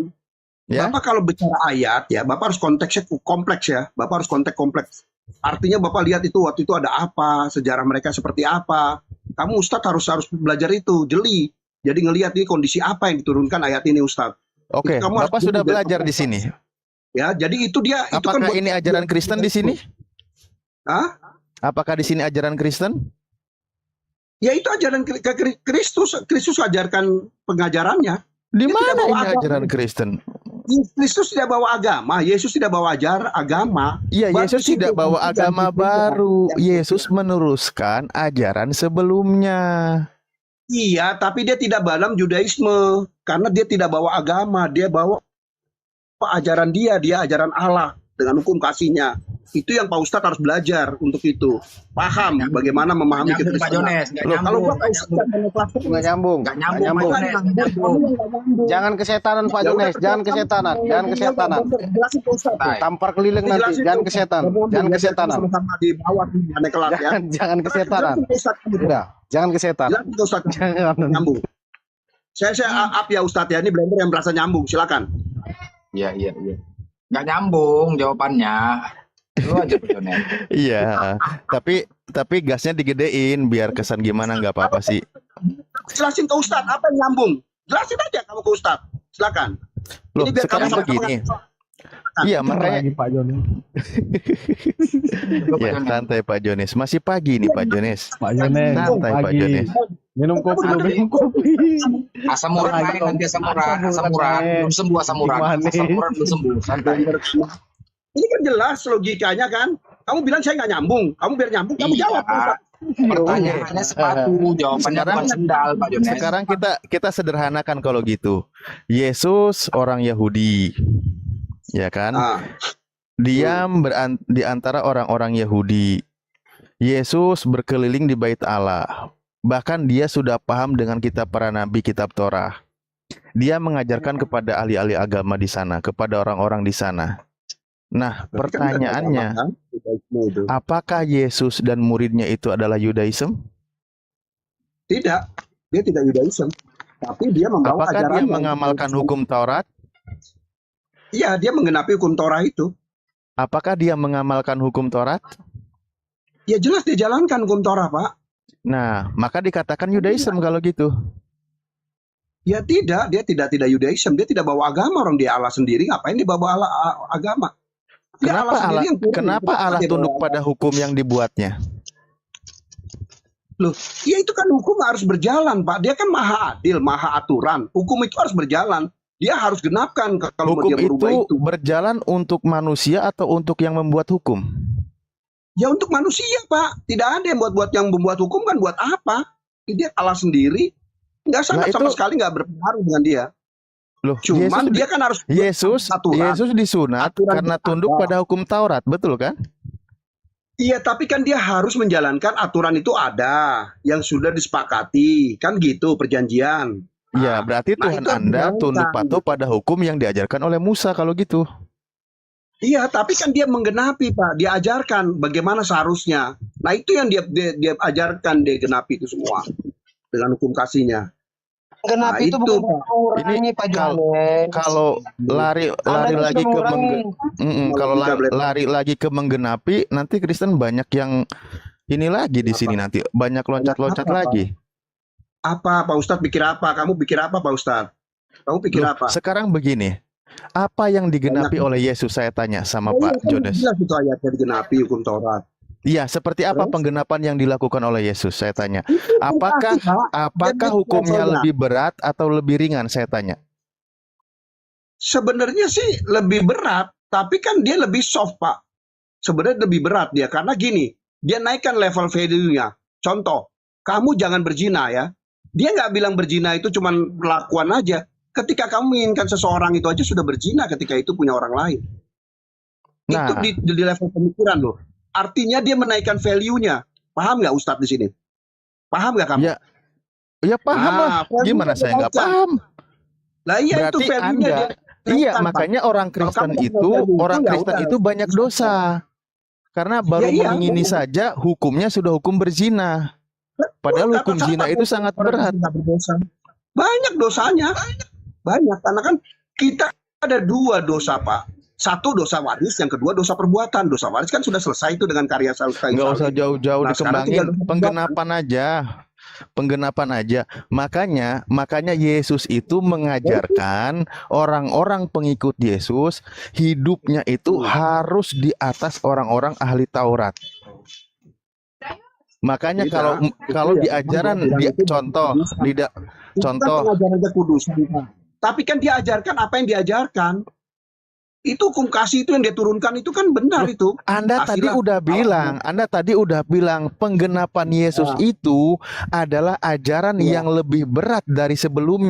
S5: Ya,
S12: Bapak kalau bicara ayat ya, Bapak harus konteksnya kompleks ya. Bapak harus konteks kompleks. Artinya Bapak lihat itu waktu itu ada apa, sejarah mereka seperti apa. Kamu Ustadz harus belajar itu jeli. Jadi ngelihat ini kondisi apa yang diturunkan ayat ini Ustadz.
S5: oke.
S12: Itu kamu harus
S5: Bapak sudah
S12: jeli dari
S5: belajar di
S12: konteks.
S5: sini.
S12: Ya, jadi itu dia itu kan
S5: Apakah
S12: buat
S5: ini ajaran Kristen di sini?
S12: Hah?
S5: Apakah di sini ajaran Kristen?
S12: Ya itu ajaran Kristus. Kristus ajarkan pengajarannya.
S5: Di
S12: Dia tidak
S5: mana
S12: bawa
S5: ini
S12: agama.
S5: ajaran Kristen?
S12: Kristus tidak bawa agama. Yesus tidak bawa agama.
S5: Iya,
S12: Batu
S5: Yesus tidak
S12: itu
S5: bawa
S12: ganti
S5: agama
S12: Tuhan.
S5: baru. Yesus meneruskan ajaran sebelumnya.
S12: Iya, tapi dia tidak dalam Yudaisme karena dia tidak bawa agama, dia bawa ajaran dia ajaran Allah dengan hukum kasihnya. Itu yang Pak Ustadz harus belajar untuk itu. Paham bagaimana memahami
S1: Nyambung, Pak
S12: kekristenan.
S1: Jones, nggak
S12: Loh, kalau
S1: nyambung.
S12: gua Pak Ustadz
S11: Nggak nyambung.
S1: Nggak nyambung, Pak Jones, nggak nyambung.
S11: Jangan kesetanan Pak Jones, jangan kesetanan, jangan kesetanan.
S12: Jelasin Pak Ustadz.
S1: Baik.
S11: Tampar keliling nanti,
S12: Jelasin,
S11: jangan
S12: Pak.
S11: kesetan,
S12: Ngomong,
S11: jangan
S12: belajar
S11: kesetanan.
S12: sama-sama di bawah di naik kelas ya.
S11: Jangan kesetanan.
S12: Jelasin, Pak Ustadz.
S11: Udah, jangan kesetan.
S12: Jelasin, Pak Ustadz.
S11: Jangan.
S12: Nyambung. Saya up ya Ustadz ya, ini blender yang merasa nyambung, silakan.
S1: Iya. Nggak nyambung jawabannya. Lu aja Pak Jones.
S5: Iya, tapi gasnya digedein biar kesan gimana nggak apa-apa sih.
S12: Jelasin ke Ustadz apa yang nyambung. Jelasin aja kamu ke Ustadz. Silakan.
S5: Loh,
S12: Ini biar
S5: sekarang
S12: kamu sama-sama
S5: begini.
S12: ngasih.
S5: Iya, makanya
S11: Pak Jones.
S5: ya santai Pak Jones. Masih pagi nih Pak Jones.
S11: Pak Jones,
S5: Santai Pak
S11: pagi.
S5: Jones.
S11: Minum kopi, minum kopi.
S1: Asam urat naik nanti asam urat belum sembuh asam urat belum sembuh. Santai.
S12: Ini kan jelas logikanya kan. Kamu bilang saya nggak nyambung. Kamu biar nyambung, kamu
S1: Iya.
S12: jawab. Ustaz.
S1: Pertanyaannya sepatu, jawabannya bukan sendal, Pak Jones.
S5: Sekarang kita sederhanakan kalau gitu. Yesus orang Yahudi, ya kan? Dia di antara orang-orang Yahudi. Yesus berkeliling di bait Allah. Bahkan dia sudah paham dengan kitab para nabi, kitab Torah. Dia mengajarkan kepada ahli-ahli agama di sana, kepada orang-orang di sana. Nah, pertanyaannya, apakah Yesus dan muridnya itu adalah Yudaism?
S12: Tidak, dia tidak Yudaism. Tapi dia membawa
S5: Apakah
S12: ajaran
S5: dia
S12: yang-
S5: mengamalkan hukum Taurat?
S12: Iya, dia menggenapi hukum Torah itu.
S5: Apakah dia mengamalkan hukum Taurat?
S12: Ya jelas dia jalankan hukum Torah, Pak.
S5: Nah, maka dikatakan Yudaism kalau gitu.
S12: Ya tidak, dia tidak Yudaism. Dia tidak bawa agama, orang dia Allah sendiri. Ngapain dia bawa agama? Dia
S5: Kenapa
S12: Allah sendiri
S5: Allah,
S12: yang turun.
S5: kenapa Allah
S12: Dia
S5: tunduk
S12: bawa
S5: pada hukum yang dibuatnya?
S12: Loh, ya itu kan hukum harus berjalan, Pak. Dia kan maha adil, maha aturan. Hukum itu harus berjalan. Dia harus genapkan kalau
S5: Hukum
S12: dia merubah
S5: itu
S12: itu.
S5: berjalan untuk manusia atau untuk yang membuat hukum?
S12: Ya untuk manusia, Pak. Tidak ada yang yang membuat hukum kan buat apa? Dia Allah sendiri. Nggak sama
S5: Nah,
S12: sama
S5: itu-
S12: sekali nggak berpengaruh dengan dia.
S5: Loh,
S12: Cuman dia kan harus
S5: Yesus disunat karena tunduk pada hukum Taurat, betul kan?
S12: Iya, tapi kan dia harus menjalankan aturan itu ada yang sudah disepakati, kan gitu perjanjian.
S5: Ya, berarti
S12: nah
S5: Tuhan
S12: itu harus
S5: Anda
S12: dijalankan.
S5: tunduk patuh pada hukum yang diajarkan oleh Musa kalau gitu.
S12: Iya, tapi kan dia menggenapi, Pak. Dia ajarkan bagaimana seharusnya. Nah itu yang dia ajarkan, dia genapi itu semua dengan hukum kasihnya.
S8: Genapi itu bukan mengurangi Pak Jones.
S5: Kalau lari
S8: Anda
S5: lagi
S8: bisa
S5: ke
S8: mengurangi.
S5: kalau lari lagi ke menggenapi, nanti Kristen banyak yang ini lagi di sini nanti banyak loncat-loncat
S12: Apa, Pak?
S5: lagi.
S12: Apa Pak Ustadz pikir apa? Kamu pikir apa Pak Ustadz? Kamu pikir
S5: Loh,
S12: apa?
S5: sekarang begini, apa yang digenapi oleh Yesus, saya tanya sama Pak Jones?
S12: Jelas itu ayatnya digenapi hukum Taurat.
S5: Iya, seperti apa penggenapan yang dilakukan oleh Yesus, saya tanya. Apakah hukumnya lebih berat atau lebih ringan, saya tanya.
S12: Sebenarnya sih lebih berat, tapi kan dia lebih soft, Pak. Sebenarnya lebih berat dia, karena gini, dia naikkan level value-nya. Contoh, kamu jangan berzina ya. Dia nggak bilang berzina itu cuma perlakuan aja. ketika kamu menginginkan seseorang itu aja sudah berzina ketika itu punya orang lain. Itu
S5: Nah,
S12: di level pemikiran loh. Artinya dia menaikkan value-nya. Paham nggak Ustadz di sini? Paham nggak kamu?
S5: ya paham lah.
S12: value-nya
S5: Gimana
S12: dia
S5: saya nggak
S12: naikkan.
S5: paham?
S12: Lah iya itu
S5: Berarti
S12: value-nya
S5: Anda,
S12: dia
S5: iya
S12: naikkan, Pak.
S5: makanya orang
S12: Kalau
S5: Kristen
S12: kamu
S5: itu,
S12: orang
S5: Kristen
S12: udah.
S5: itu banyak dosa. Karena baru
S12: Ya iya,
S5: mengingini
S12: benar.
S5: saja hukumnya sudah hukum berzina. Padahal
S12: Kata
S5: hukum
S12: siapa
S5: zina itu
S12: tuh
S5: sangat
S12: orang
S5: berat.
S12: yang berdosa? Banyak dosanya. Banyak. Karena kan kita ada dua dosa, Pak. Satu dosa waris, yang kedua dosa perbuatan. Dosa waris kan sudah selesai itu dengan karya Saudi.
S5: Nggak usah jauh-jauh
S12: Nah, sekarang
S5: dikembangin,
S12: tinggal dosa perbuatan.
S5: penggenapan aja. Makanya Yesus itu mengajarkan orang-orang pengikut Yesus hidupnya itu harus di atas orang-orang ahli Taurat. Makanya kalau di ajaran contoh
S12: Pengajaran kekudusan, Pak. Tapi kan dia ajarkan apa yang diajarkan. Itu hukum kasih itu yang dia turunkan itu kan benar itu.
S5: Anda tadi udah bilang penggenapan Yesus itu adalah ajaran yang lebih berat dari sebelumnya.